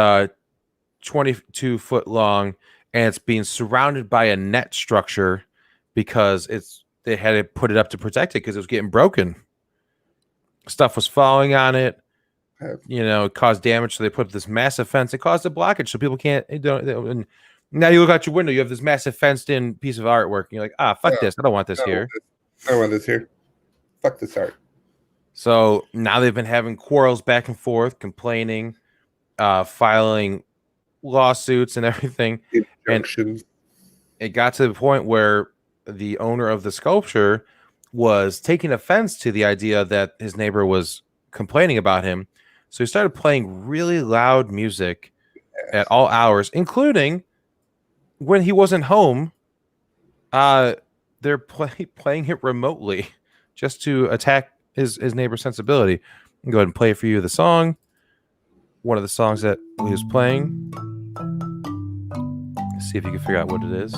22 foot long, and it's being surrounded by a net structure because they had to put it up to protect it because it was getting broken. Stuff was falling on it. You know, it caused damage, so they put up this massive fence. It caused a blockage, so people can't. And now you look out your window, you have this massive fenced-in piece of artwork, and you're like, fuck this. I don't want this here. I don't want this here. Fuck this art. So now they've been having quarrels back and forth, complaining, filing lawsuits and everything. And it got to the point where the owner of the sculpture was taking offense to the idea that his neighbor was complaining about him. So he started playing really loud music at all hours, including when he wasn't home. They're playing it remotely. just to attack his neighbor's sensibility. I'll go ahead and play for you the song. One of the songs that he was playing. Let's see if you can figure out what it is.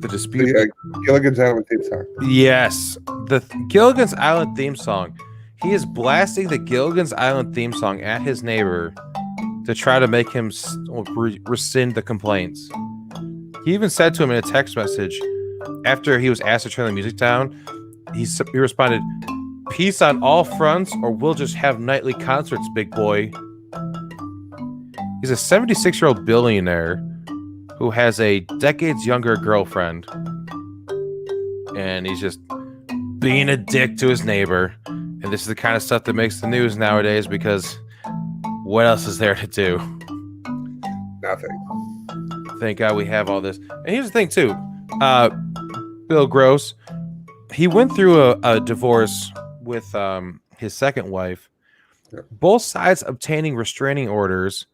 The dispute. Gilligan's Island theme song. Yes, the Gilligan's Island theme song. He is blasting the Gilligan's Island theme song at his neighbor to try to make him rescind the complaints. He even said to him in a text message after he was asked to turn the music down, he responded, "Peace on all fronts, or we'll just have nightly concerts, big boy." He's a 76-year-old billionaire who has a decades younger girlfriend, and he's just being a dick to his neighbor. And this is the kind of stuff that makes the news nowadays, because what else is there to do? Nothing. Thank God we have all this. And here's the thing too, Bill Gross, he went through a divorce with his second wife. Yep. Both sides obtaining restraining orders,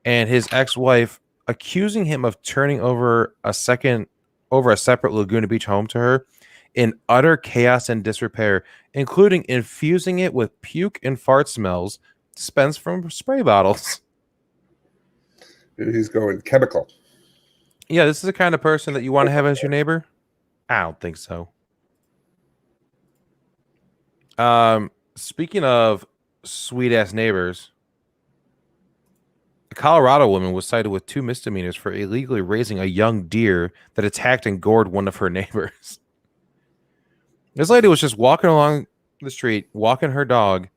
and his ex-wife accusing him of turning over a separate Laguna Beach home to her in utter chaos and disrepair, including infusing it with puke and fart smells dispensed from spray bottles. He's going chemical. Yeah, this is the kind of person that you want to have as your neighbor? I don't think so. Speaking of sweet-ass neighbors, a Colorado woman was cited with 2 misdemeanors for illegally raising a young deer that attacked and gored one of her neighbors. This lady was just walking along the street, walking her dog.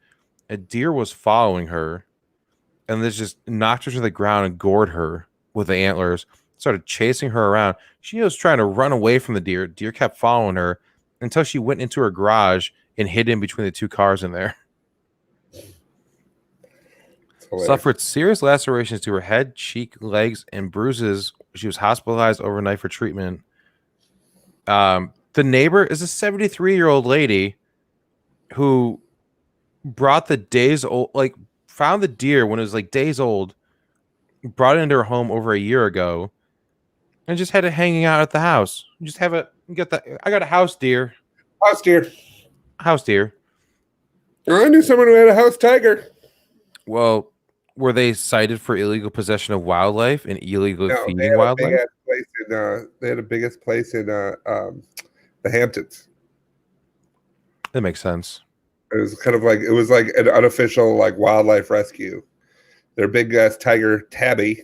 A deer was following her, and this just knocked her to the ground and gored her with the antlers. Started chasing her around. She was trying to run away from the deer. Deer kept following her until she went into her garage and hid in between the 2 cars in there. Suffered serious lacerations to her head, cheek, legs, and bruises. She was hospitalized overnight for treatment. The neighbor is a 73-year-old lady who brought the days old, found the deer when it was days old, brought it into her home over a year ago, and just had it hanging out at the house. Just have it. I got a house deer. House deer. House deer. I knew someone who had a house tiger. Well, were they cited for illegal possession of wildlife and illegally feeding wildlife? They had a biggest place in the Hamptons. That makes sense. It was kind of like an unofficial wildlife rescue. Their big ass tiger Tabby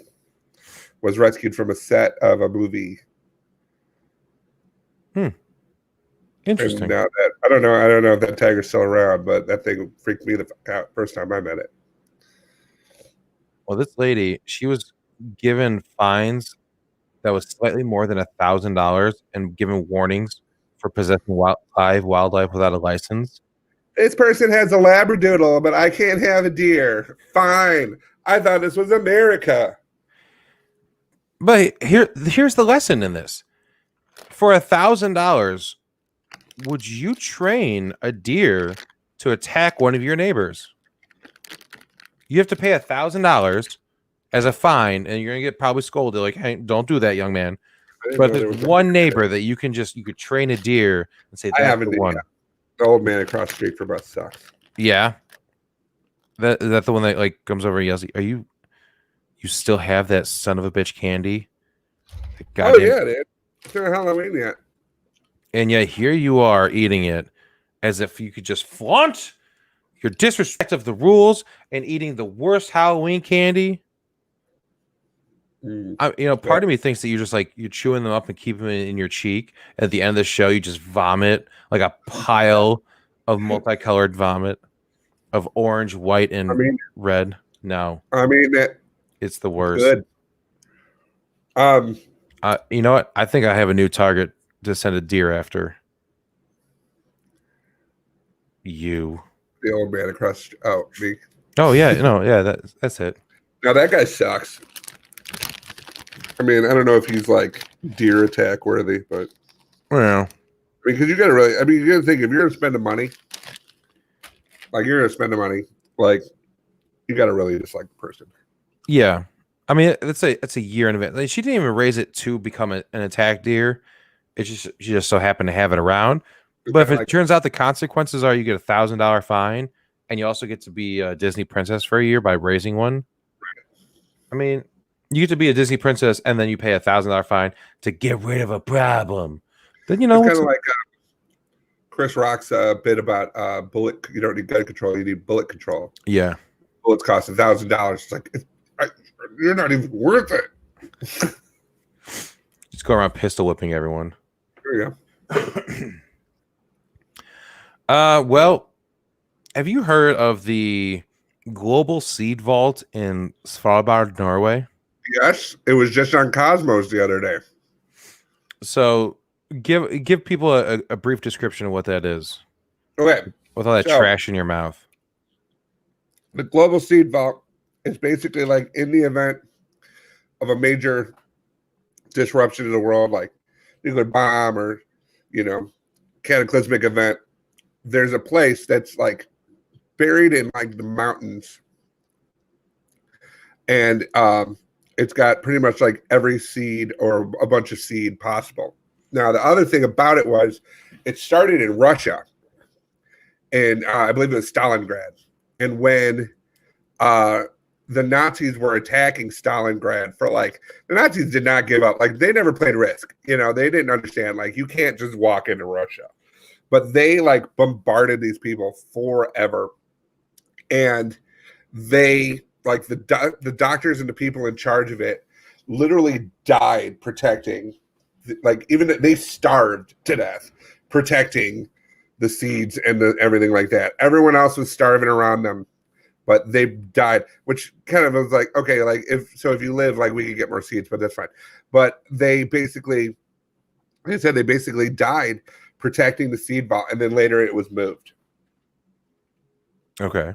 was rescued from a set of a movie. Interesting. And now that I don't know if that tiger's still around, but that thing freaked me out first time I met it. Well, this lady, she was given fines that was slightly more than $1,000 and given warnings for possessing live wildlife without a license. This person has a labradoodle, but I can't have a deer. Fine. I thought this was America. But here's the lesson in this. For $1,000, would you train a deer to attack one of your neighbors? You have to pay $1,000 as a fine, and you're gonna get probably scolded. Like, hey, don't do that, young man. But there's one neighbor that you could train a deer and say, that's the one. The old man across the street from us sucks. Yeah. Is that the one that comes over and yells, "Are you still have that son of a bitch candy?" Oh yeah, dude. It's not Halloween yet. And yet here you are eating it as if you could just flaunt your disrespect of the rules and eating the worst Halloween candy. Part of me thinks that you're just you're chewing them up and keeping them in your cheek. At the end of the show, you just vomit like a pile of multicolored vomit of orange, white, and red. No, it's the worst. Good. You know what? I think I have a new target to send a deer after. You. The old man across. Oh, me. Oh yeah, no, yeah, that's it. Now that guy sucks. I don't know if he's deer attack worthy, but because you gotta really, you gotta think if you're gonna spend the money, you gotta really dislike the person. Yeah, it's a year in advance. She didn't even raise it to become an attack deer. It's just you just so happen to have it around. It's But if kinda it turns out the consequences are you get $1,000 fine, and you also get to be a Disney princess for a year by raising one. I mean, you get to be a Disney princess, and then you pay $1,000 fine to get rid of a problem. Then it's kind of like Chris Rock's bit about bullet. You don't need gun control; you need bullet control. yeah. Bullets cost $1,000. It's like you're not even worth it. Just go around pistol whipping everyone. There you go. Well, have you heard of the global seed vault in Svalbard, Norway? Yes, it was just on Cosmos the other day. So give people a brief description of what that is. Okay. With all that trash in your mouth. The global seed vault is basically like in the event of a major disruption in the world, like nuclear bomb or, cataclysmic event, there's a place that's like buried in like the mountains. And it's got pretty much like every seed or a bunch of seed possible. Now, the other thing about it was it started in Russia. And I believe it was Stalingrad. And when the Nazis were attacking Stalingrad the Nazis did not give up. Like, they never played Risk. They didn't understand. Like, you can't just walk into Russia. But they, bombarded these people forever. And they, the doctors and the people in charge of it literally died protecting, they starved to death protecting the seeds and everything like that. Everyone else was starving around them, but they died, which kind of was like, okay, if you live, we could get more seeds, but that's fine. But they basically, like I said, they basically died protecting the seed vault, and then later it was moved. Okay.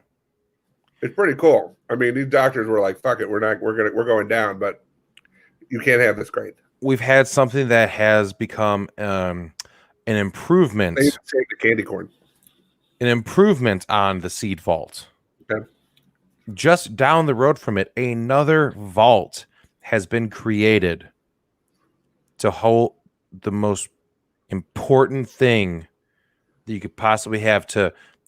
It's pretty cool. I mean, these doctors were like, fuck it, we're going down, but you can't have this grain. We've had something that has become an improvement. They say the candy corn. An improvement on the seed vault. Okay. Just down the road from it, another vault has been created to hold the most important thing that you could possibly have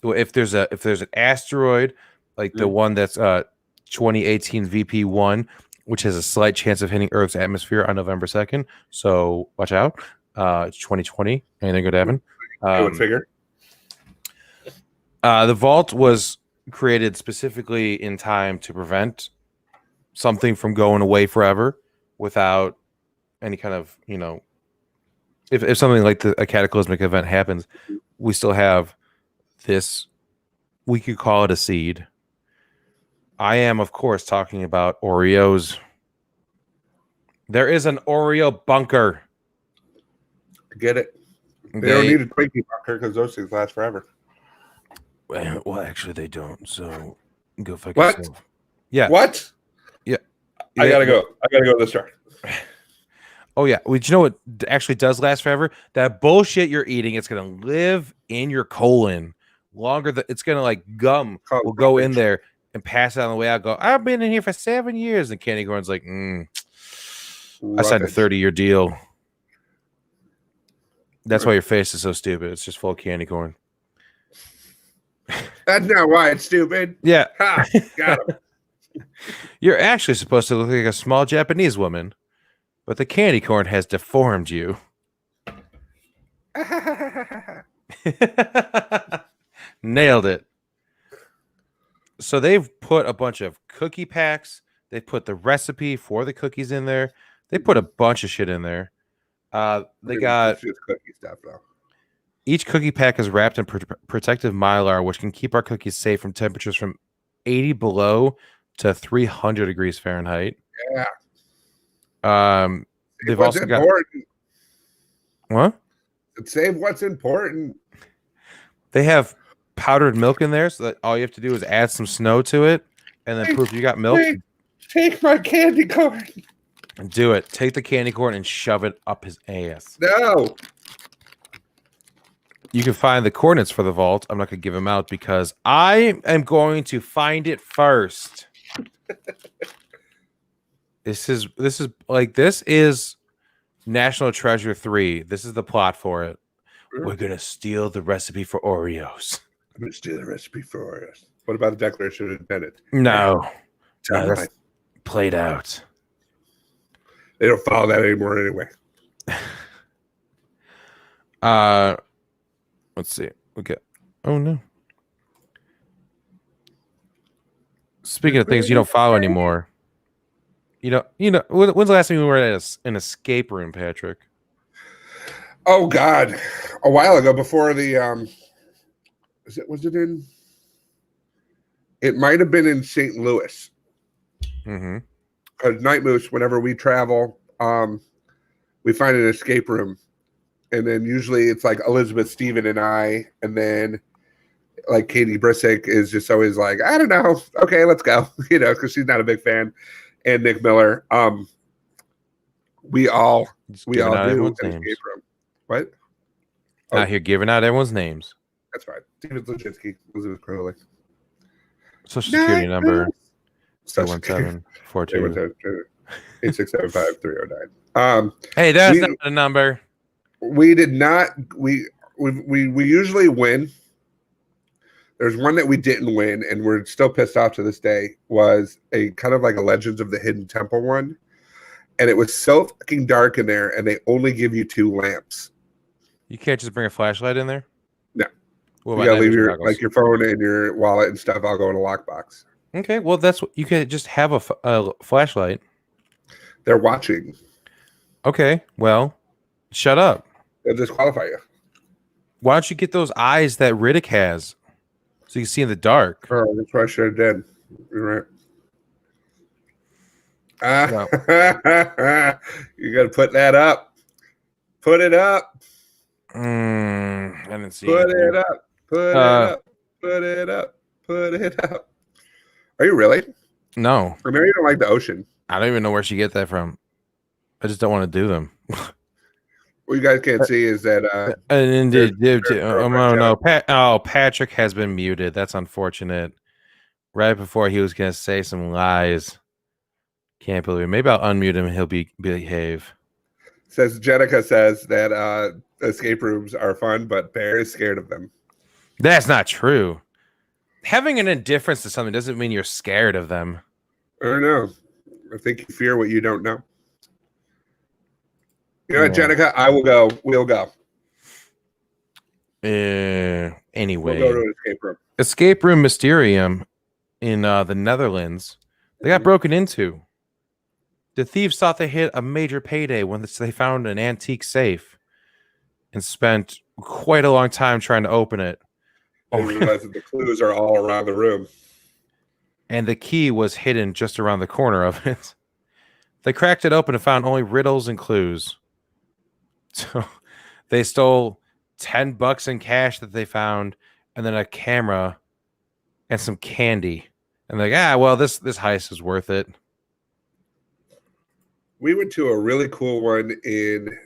if there's an asteroid like the one that's 2018 VP1, which has a slight chance of hitting Earth's atmosphere on November 2nd. So watch out. It's 2020. Anything could happen. I would figure. The vault was created specifically in time to prevent something from going away forever without any kind of, if something like a cataclysmic event happens, we still have this, we could call it a seed. I am, of course, talking about Oreos. There is an Oreo bunker. Get it. They don't need a Twinkie bunker because those things last forever. Well, actually, they don't. So go fuck what? yourself. Yeah. What? Yeah. I gotta go. I gotta go to the store. Oh yeah. Well, you know what actually does last forever? That bullshit you're eating. It's gonna live in your colon longer. It's gonna gum will go in there and pass it on the way out. Go. I've been in here for 7 years, and candy corn's like, I signed a 30-year deal. That's why your face is so stupid. It's just full of candy corn. That's not why it's stupid. Yeah. Ha, got him. You're actually supposed to look like a small Japanese woman, but the candy corn has deformed you. Nailed it. So they've put a bunch of cookie packs. They put the recipe for the cookies in there. They put a bunch of shit in there. They got cookie stuff though. Each cookie pack is wrapped in protective mylar, which can keep our cookies safe from temperatures from 80 below to 300 degrees Fahrenheit. Yeah. They've also important. What? Save what's important. They have powdered milk in there, so that all you have to do is add some snow to it, and then proof you got milk. Take my candy corn. Do it. Take the candy corn and shove it up his ass. No. You can find the coordinates for the vault. I'm not going to give them out because I am going to find it first. This is National Treasure 3. This is the plot for it. We're gonna steal the recipe for Oreos. I'm going to steal the recipe for us. What about the Declaration of Independence? No, Tell that's mine. played out. They don't follow that anymore anyway. Let's see. Okay. Oh no. Speaking of things you don't follow anymore, when's the last time you were at an escape room, Patrick? Oh God, a while ago before the was it in? It might have been in St. Louis. Mm-hmm. Because Night Moose, whenever we travel, we find an escape room, and then usually it's like Elizabeth, Steven, and I, and then like Katie Brissick is just always like, I don't know, okay, let's go, because she's not a big fan, and Nick Miller. We all do an escape room. What? Out here giving out everyone's names. That's fine. Steven Zlajinsky, Elizabeth Crowley. Social security number 217-42. 8675309. Hey, that's not a number. We did not. We usually win. There's one that we didn't win, and we're still pissed off to this day. Was a kind of like a Legends of the Hidden Temple one, and it was so fucking dark in there, and they only give you 2 lamps. You can't just bring a flashlight in there. No, you gotta leave your phone and your wallet and stuff. I'll go in a lockbox. Okay, well that's what you can just have a flashlight. They're watching. Okay, well, shut up. They'll disqualify you. Why don't you get those eyes that Riddick has, so you can see in the dark? Oh, that's what I should have done. You're right. No. You got to put that up. Put it up. I didn't see Put it up. Put it up. Put it up. Put it up. Are you really? No. I mean, you don't like the ocean. I don't even know where she get that from. I just don't want to do them. What you guys can't see is that. Patrick has been muted. That's unfortunate. Right before he was gonna say some lies. Can't believe it. Maybe I'll unmute him and he'll behave. Jenica says that escape rooms are fun, but Bear is scared of them. That's not true. Having an indifference to something doesn't mean you're scared of them. I don't know. I think you fear what you don't know. You know what, Jenica? I will go. We'll go. Anyway. We'll go to an escape room. Escape Room Mysterium in the Netherlands. They got broken into. The thieves thought they hit a major payday when they found an antique safe and spent quite a long time trying to open it. They realized that the clues are all around the room. And the key was hidden just around the corner of it. They cracked it open and found only riddles and clues. So they stole $10 in cash that they found, and then a camera and some candy. And they're like, well, this heist is worth it. We went to a really cool one in,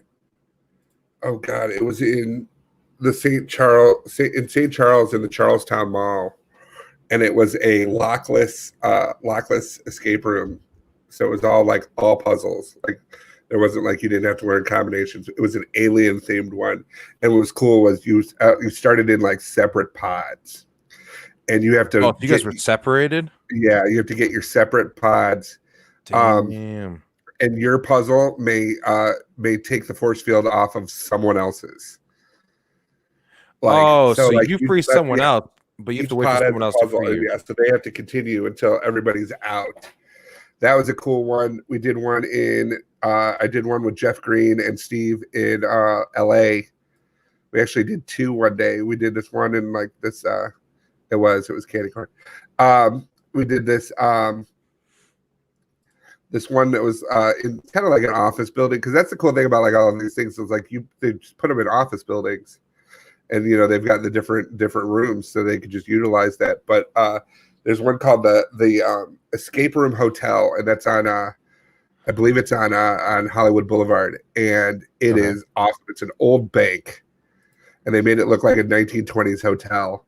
oh God, it was in the St. Charles in the Charlestown Mall. And it was a lockless escape room. So it was all puzzles. Like there wasn't like you didn't have to learn combinations. It was an alien themed one. And what was cool was you started in like separate pods. And you have to. Oh, you guys were separated? Yeah, you have to get your separate pods. Damn. And your puzzle may take the force field off of someone else's. So you free someone out, but you have to wait for someone else to free you. Yeah, so they have to continue until everybody's out. That was a cool one. We did one I did one with Jeff Green and Steve in LA. We actually did 2 one day. We did this one in like this. It was candy corn. We did this this one that was in kind of like an office building, because that's the cool thing about like all of these things is like they just put them in office buildings, and they've got the different rooms so they could just utilize that. But there's one called the Escape Room Hotel, and that's on I believe it's on Hollywood Boulevard, and it is awesome. It's an old bank, and they made it look like a 1920s hotel.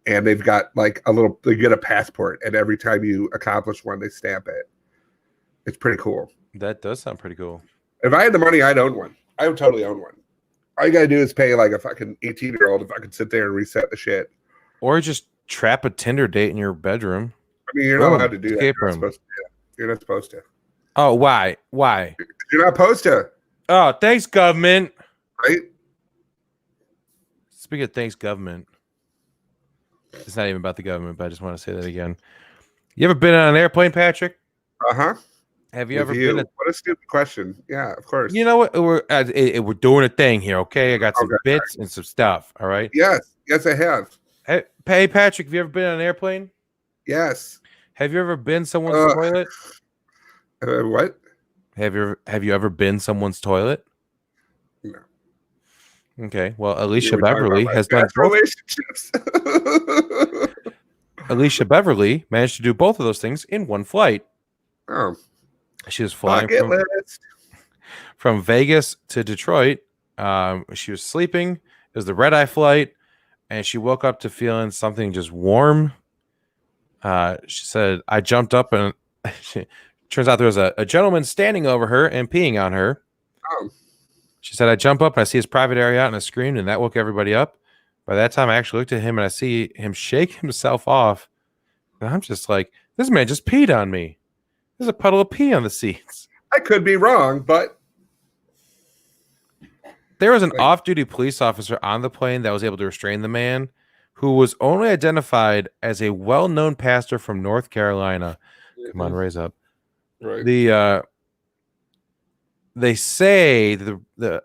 And they've got like they get a passport, and every time you accomplish one, they stamp it. It's pretty cool. That does sound pretty cool. If I had the money, I'd own one. I would totally own one. All you gotta do is pay like a fucking 18-year-old if I could sit there and reset the shit. Or just trap a Tinder date in your bedroom. I mean, you're not allowed to do that. You're not supposed to. You're not supposed to. Oh, why? Why? You're not supposed to. Oh, thanks, government. Right? Speaking of thanks, government. It's not even about the government, but I just want to say that again. You ever been on an airplane, Patrick? Uh-huh. Have you ever been? What a stupid question. Yeah, of course. You know what? We're doing a thing here, okay? I got some bits and some stuff, all right? Yes. Yes, I have. Hey, Patrick, have you ever been on an airplane? Yes. Have you ever been someone's toilet? What? Have you ever been someone's toilet? No. Okay. Well, Alicia Beverly has done relationships. Alicia Beverly managed to do both of those things in one flight. Oh. She was flying from Vegas to Detroit. She was sleeping. It was the red-eye flight, and she woke up to feeling something just warm. She said, I jumped up, and turns out there was a gentleman standing over her and peeing on her. Oh. She said, I jump up, and I see his private area out, and I screamed, and that woke everybody up. By that time, I actually looked at him, and I see him shake himself off. And I'm just like, this man just peed on me. There's a puddle of pee on the seats. I could be wrong, but there was an off-duty police officer on the plane that was able to restrain the man, who was only identified as a well-known pastor from North Carolina. Come on, raise up. Right. They say the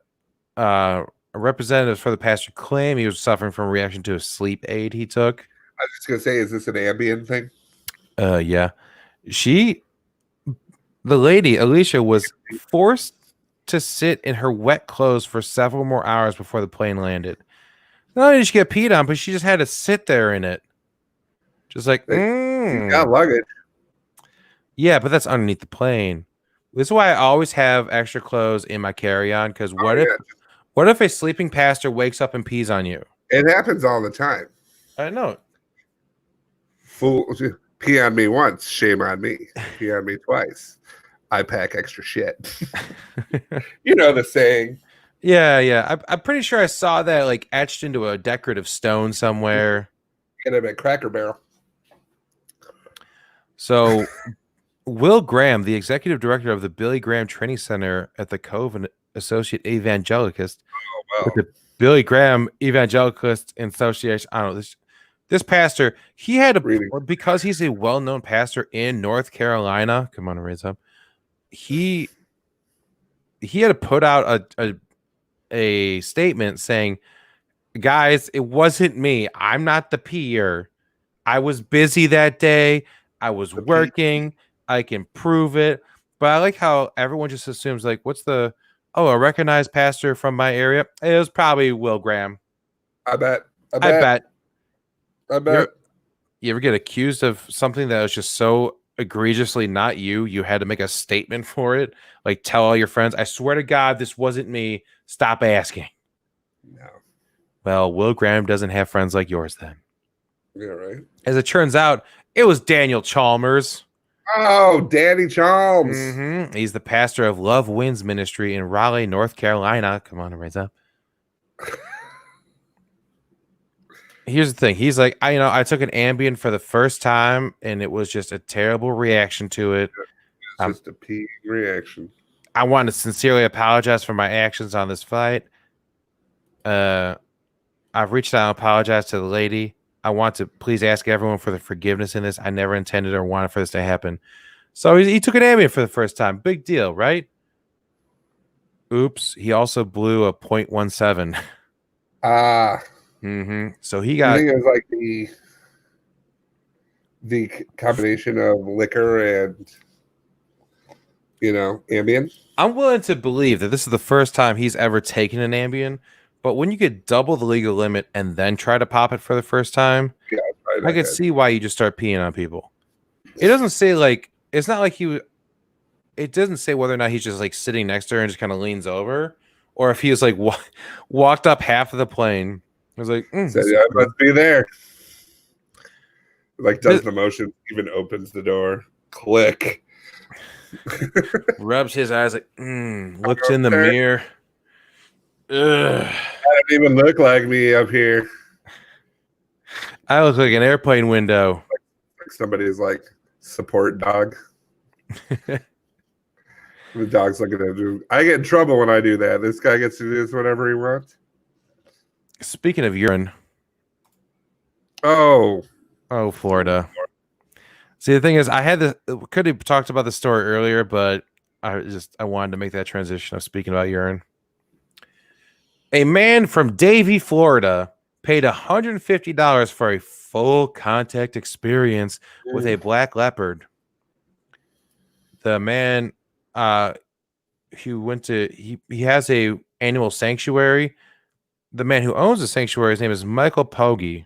representatives for the pastor claim he was suffering from a reaction to a sleep aid he took. I was just gonna say, is this an Ambien thing? Yeah. The lady, Alicia, was forced to sit in her wet clothes for several more hours before the plane landed. Not only did she get peed on, but she just had to sit there in it. Just like, You got luggage. Yeah, but that's underneath the plane. This is why I always have extra clothes in my carry-on, because what if a sleeping pastor wakes up and pees on you? It happens all the time. I know. Fool, pee on me once, shame on me. Pee on me twice, I pack extra shit. You know the saying. Yeah. I'm pretty sure I saw that like etched into a decorative stone somewhere. Get him at Cracker Barrel. So, Will Graham, the executive director of the Billy Graham Training Center at the Cove, and associate evangelicist with the Billy Graham Evangelicist Association. I don't know this pastor. He had because he's a well-known pastor in North Carolina. Come on, raise up. He had to put out a statement saying, "Guys, it wasn't me. I'm not the peer. I was busy that day. I was working. I can prove it." But I like how everyone just assumes, like, what's a recognized pastor from my area? It was probably Will Graham. I bet. You ever get accused of something that was just so egregiously not you, you had to make a statement for it? Like, tell all your friends, I swear to God, this wasn't me. Stop asking. No. Well, Will Graham doesn't have friends like yours then. Yeah, right. As it turns out, it was Daniel Chalmers. Oh, Danny Chalmers. Mm-hmm. He's the pastor of Love Wins Ministry in Raleigh, North Carolina. Come on, raise up. Here's the thing. He's like, I took an Ambien for the first time, and it was just a terrible reaction to it. It's just a pee reaction. I want to sincerely apologize for my actions on this flight. I've reached out and apologized to the lady. I want to please ask everyone for the forgiveness in this. I never intended or wanted for this to happen. So he took an Ambien for the first time. Big deal, right? Oops. He also blew a .17. So he got. I think it was like the combination of liquor and Ambien. I'm willing to believe that this is the first time he's ever taken an Ambien. But when you get double the legal limit and then try to pop it for the first time, I could see why you just start peeing on people. It doesn't say it's not like it doesn't say whether or not he's just like sitting next to her and just kind of leans over, or if he was like walked up half of the plane. I was like, said, yeah, I must be there. Like does the motion, even opens the door. Click. Rubs his eyes like, looks in the mirror. Ugh. I don't even look like me up here. I look like an airplane window. Like somebody's like support dog. The dog's looking at you. I get in trouble when I do that. This guy gets to do this whenever he wants. Speaking of urine. Oh, Florida. See, the thing is, I had this. Could have talked about the story earlier, but I wanted to make that transition of speaking about urine. A man from Davie, Florida, paid $150 for a full contact experience with a black leopard. The man, he has a animal sanctuary. The man who owns the sanctuary, his name is Michael Pogge.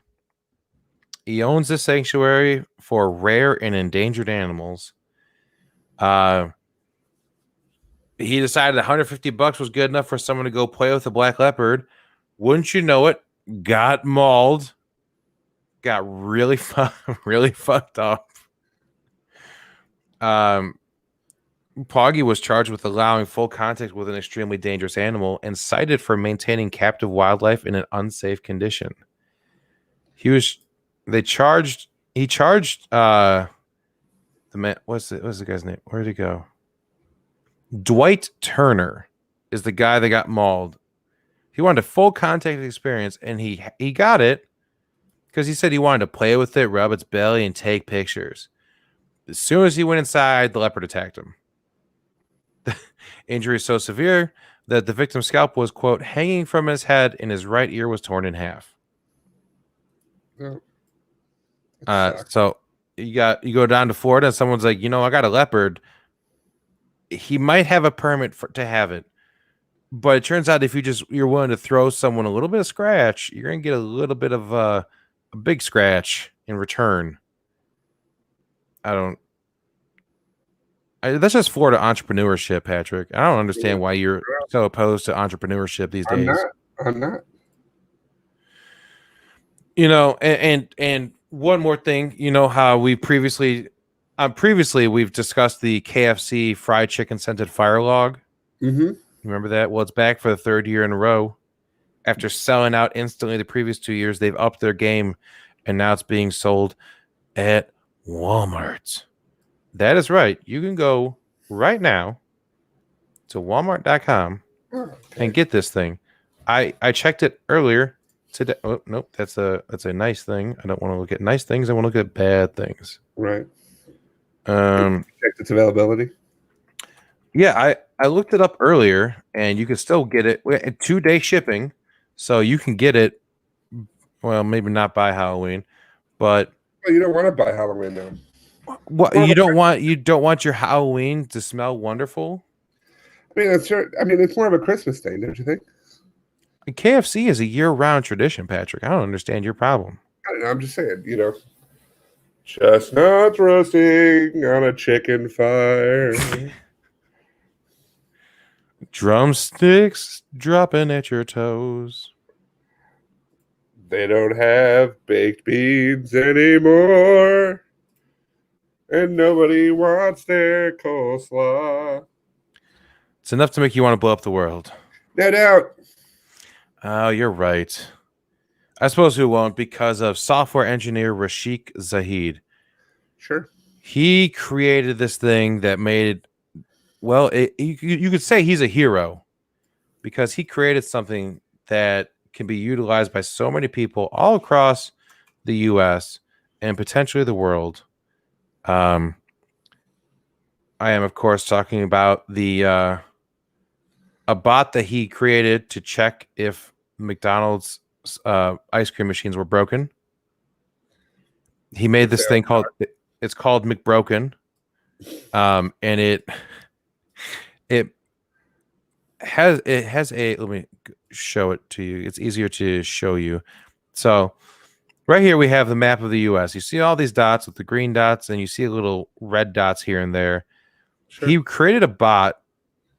He owns this sanctuary for rare and endangered animals. He decided $150 was good enough for someone to go play with a black leopard. Wouldn't you know it? Got mauled. Got really fucked up. Pogge was charged with allowing full contact with an extremely dangerous animal and cited for maintaining captive wildlife in an unsafe condition. He charged the man. What's the guy's name? Where'd he go? Dwight Turner is the guy that got mauled. He wanted a full contact experience, and he got it because he said he wanted to play with it, rub its belly, and take pictures. As soon as he went inside, the leopard attacked him. The injury is so severe that the victim's scalp was, quote, hanging from his head and his right ear was torn in half. So you go down to Florida and someone's like, I got a leopard. He might have a permit to have it, but it turns out if you're willing to throw someone a little bit of scratch, you're gonna get a little bit of a big scratch in return. That's just Florida entrepreneurship, Patrick. I don't understand why you're so opposed to entrepreneurship these days. I'm not. And one more thing, how we previously we've discussed the KFC fried chicken scented fire log. Mm-hmm. You remember that? Well, it's back for the third year in a row. After selling out instantly the previous 2 years, they've upped their game, and now it's being sold at Walmart. That is right. You can go right now to walmart.com and get this thing. I checked it earlier today. Oh, nope. That's a nice thing. I don't want to look at nice things. I want to look at bad things. Right. Checked its availability. Yeah, I looked it up earlier, and you can still get it at 2-day shipping, so you can get it. Well, maybe not by Halloween, but you don't want to buy Halloween though. What you don't want your Halloween to smell wonderful? I mean, it's more of a Christmas thing, don't you think? KFC is a year-round tradition, Patrick. I don't understand your problem. I don't know, I'm just saying, chestnuts roasting on a chicken fire. Drumsticks dropping at your toes. They don't have baked beans anymore. And nobody wants their coleslaw. It's enough to make you want to blow up the world. No doubt. Oh, you're right. I suppose who won't, because of software engineer Rashik Zahid. Sure. He created this thing that made, you could say he's a hero because he created something that can be utilized by so many people all across the U.S. and potentially the world. I am, of course, talking about a bot that he created to check if McDonald's ice cream machines were broken. He made this thing called McBroken, and it has a. Let me show it to you. It's easier to show you. So. Right here, we have the map of the U.S. You see all these dots with the green dots, and you see little red dots here and there. Sure. He created a bot,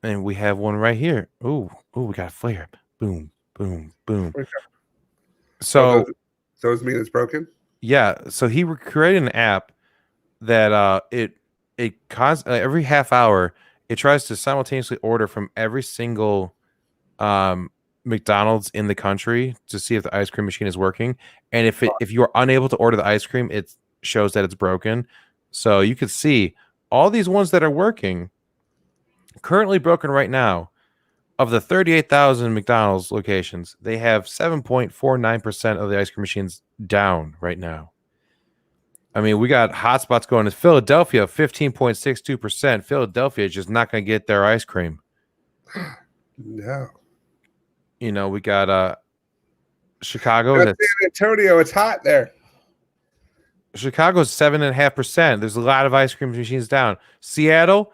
and we have one right here. Ooh, we got a flare. Boom, boom, boom. So does it mean it's broken? Yeah. So he created an app that every half hour it tries to simultaneously order from every single McDonald's in the country to see if the ice cream machine is working. And if you're unable to order the ice cream, it shows that it's broken. So you could see all these ones that are working, currently broken right now. Of the 38,000 McDonald's locations, they have 7.49% of the ice cream machines down right now. I mean, we got hotspots going to Philadelphia, 15.62%. Philadelphia is just not going to get their ice cream. No. You know, we got Chicago. San Antonio, it's hot there. Chicago's 7.5%. There's a lot of ice cream machines down. Seattle,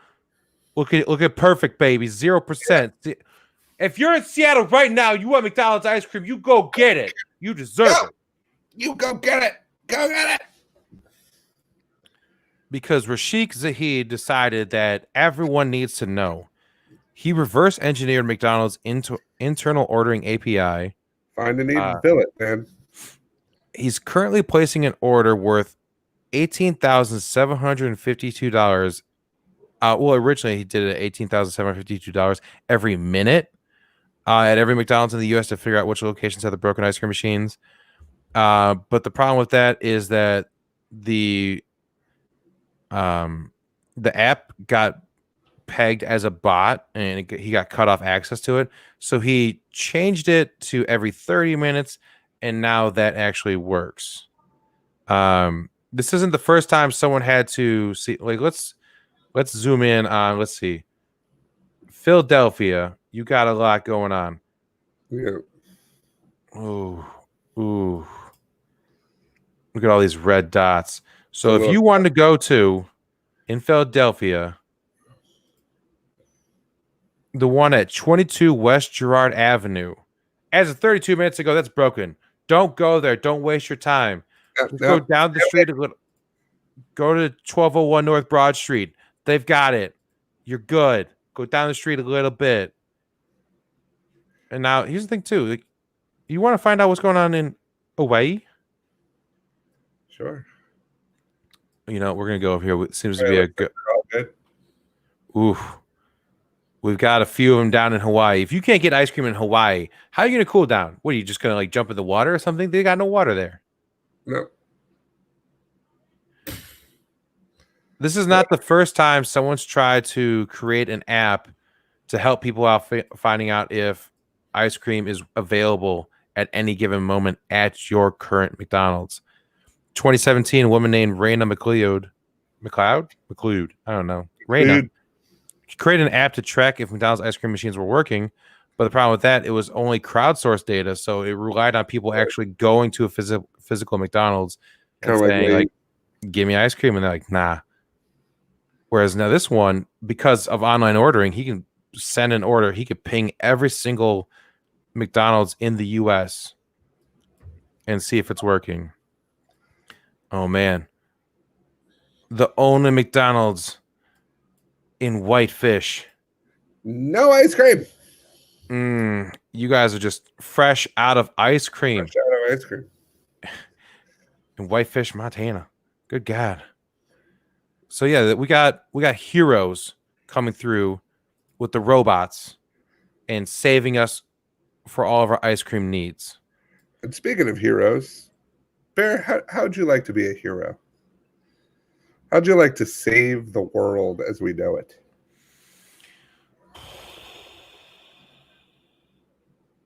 look at perfect, baby, 0%. Yeah. If you're in Seattle right now, you want McDonald's ice cream, you go get it. You deserve it. You go get it. Go get it. Because Rashik Zahid decided that everyone needs to know. He reverse engineered McDonald's into internal ordering API. Find a need and fill it, man. He's currently placing an order worth $18,752. Well, originally he did it at $18,752 every minute at every McDonald's in the U.S. to figure out which locations have the broken ice cream machines. But the problem with that is that the app got pegged as a bot and he got cut off access to it. So he changed it to every 30 minutes, and now that actually works. This isn't the first time someone had to see. Like, let's zoom in on. Let's see. Philadelphia, you got a lot going on. Yeah. Ooh. Look at all these red dots. So if you wanted to go to in Philadelphia, the one at 22 West Girard Avenue, as of 32 minutes ago, that's broken. Don't go there. Don't waste your time. Go down the street. Go to 1201 North Broad Street. They've got it. You're good. Go down the street a little bit. And now here's the thing too. Like, you want to find out what's going on in Hawaii? Sure. You know, we're gonna go over here. It seems to be a good. Ooh, we've got a few of them down in Hawaii. If you can't get ice cream in Hawaii, how are you gonna cool down? What are you just gonna like jump in the water or something? They got no water there. No. This is not the first time someone's tried to create an app to help people out finding out if ice cream is available at any given moment at your current McDonald's. 2017, a woman named Raina McLeod, I don't know. Raina created an app to track if McDonald's ice cream machines were working, but the problem with that, it was only crowdsourced data, so it relied on people actually going to a physical McDonald's and saying, like, give me ice cream, and they're like, nah. Whereas now this one, because of online ordering, he can send an order. He could ping every single McDonald's in the U.S. and see if it's working. Oh, man. The only McDonald's in Whitefish. No ice cream. You guys are just fresh out of ice cream. Fresh out of ice cream. In Whitefish, Montana. Good God. So yeah, we got heroes coming through with the robots and saving us for all of our ice cream needs. And speaking of heroes, Bear, how'd you like to be a hero? How'd you like to save the world as we know it?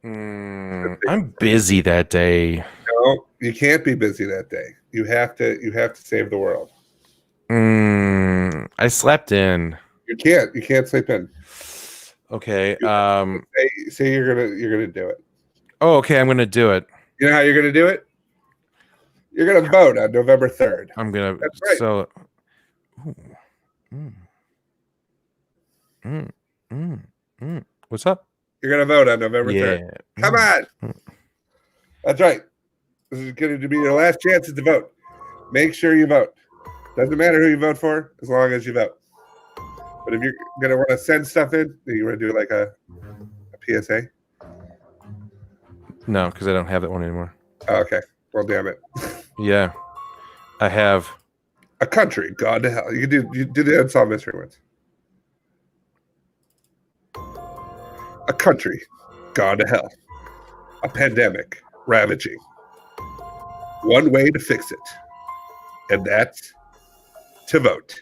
I'm busy that day. No, you can't be busy that day. You have to save the world. I slept in. You can't sleep in. Okay. Say you're gonna do it. Oh, okay. I'm gonna do it. You know how you're gonna do it? You're gonna vote on November 3rd. I'm gonna. That's right. So. What's up? You're gonna vote on November 3rd. Come on. That's right. This is going to be your last chance to vote. Make sure you vote. Doesn't matter who you vote for, as long as you vote. But if you're going to want to send stuff in, you want to do like a PSA? No, because I don't have that one anymore. Oh, okay. Well, damn it. Yeah. I have A country gone to hell. You do the unsolved mystery ones. A country gone to hell. A pandemic ravaging. One way to fix it, and that's to vote.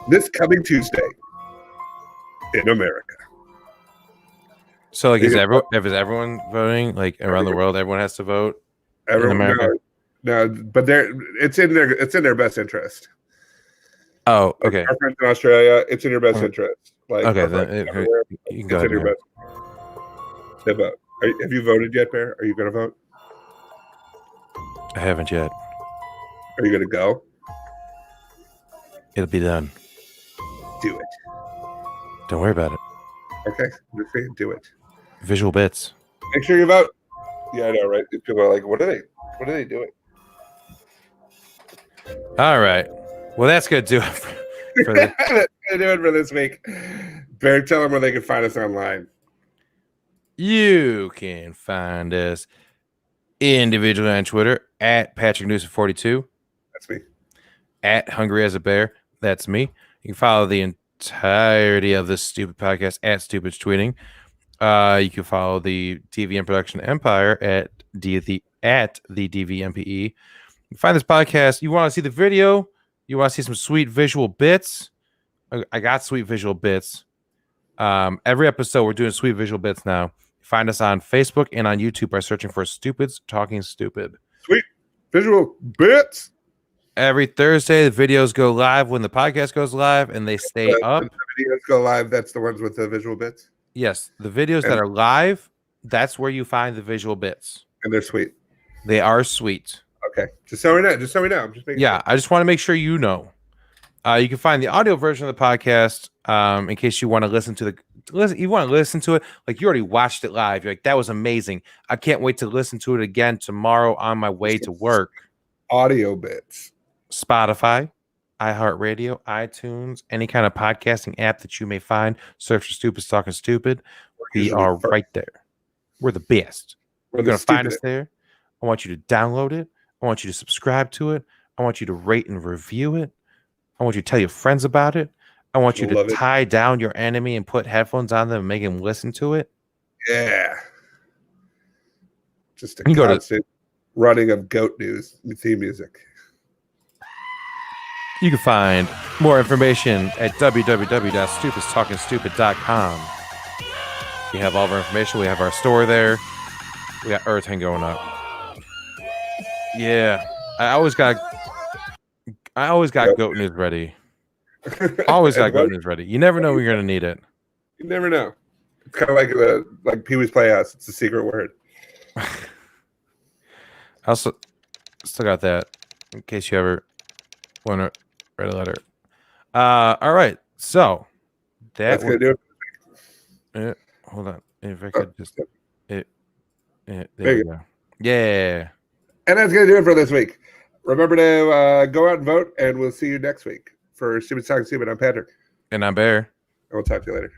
This coming Tuesday in America. So, like, is everyone voting? Like around the world, everyone has to vote. Everyone, in America? no, but it's in their best interest. Oh, Like okay. our friends in Australia, it's in your best interest. Like, Okay, our then friends everywhere, you can go it's ahead. in your best to vote. Have you voted yet, Bear? Are you going to vote? I haven't yet. Are you going to go? It'll be done. Do it. Don't worry about it. Okay, just say do it. Visual bits. Make sure you vote. Yeah, I know, right? People are like, what are they doing? All right. Well, that's gonna do it for That's gonna do it for this week. Bear, tell them where they can find us online. You can find us individually on Twitter at Patrick Newsom 42. That's me. At Hungry as a Bear. That's me. You can follow the entirety of this stupid podcast at Stupid Tweeting. You can follow the DVM Production Empire at the DVMPE. You can find this podcast. You want to see the video? You want to see some sweet visual bits? I got sweet visual bits. Every episode we're doing sweet visual bits now. Find us on Facebook and on YouTube by searching for Stupids Talking Stupid. Sweet visual bits. Every Thursday, the videos go live when the podcast goes live, and they stay up. The videos go live. That's the ones with the visual bits. Yes, the videos that are live, that's where you find the visual bits. And they're sweet. They are sweet. Okay. Just so we know. I'm just making sure. I just want to make sure you know. You can find the audio version of the podcast in case you want to listen to it. Like you already watched it live. You're like, that was amazing. I can't wait to listen to it again tomorrow on my way to work. Audio bits. Spotify, iHeartRadio, iTunes, any kind of podcasting app that you may find. Search for Stupid Talking Stupid. We are right there. We're the best. You're going to find us there. I want you to download it. I want you to subscribe to it. I want you to rate and review it. I want you to tell your friends about it. I want you to tie down your enemy and put headphones on them and make them listen to it. Yeah. Just a constant running of goat news theme music. You can find more information at www.stupidstalkingstupid.com. We have all of our information. We have our store there. We got everything going up. Yeah. I always got goat news ready. Always got goat news ready. You never know when you're going to need it. You never know. It's kind of like Pee-wee's Playhouse. It's a secret word. I also still got that in case you ever want to write a letter. All right. So that's going to do it. Hold on. If I could just... there you go. Yeah. And that's going to do it for this week. Remember to go out and vote, and we'll see you next week for Stupid Talking Stupid. I'm Patrick. And I'm Bear. And we'll talk to you later.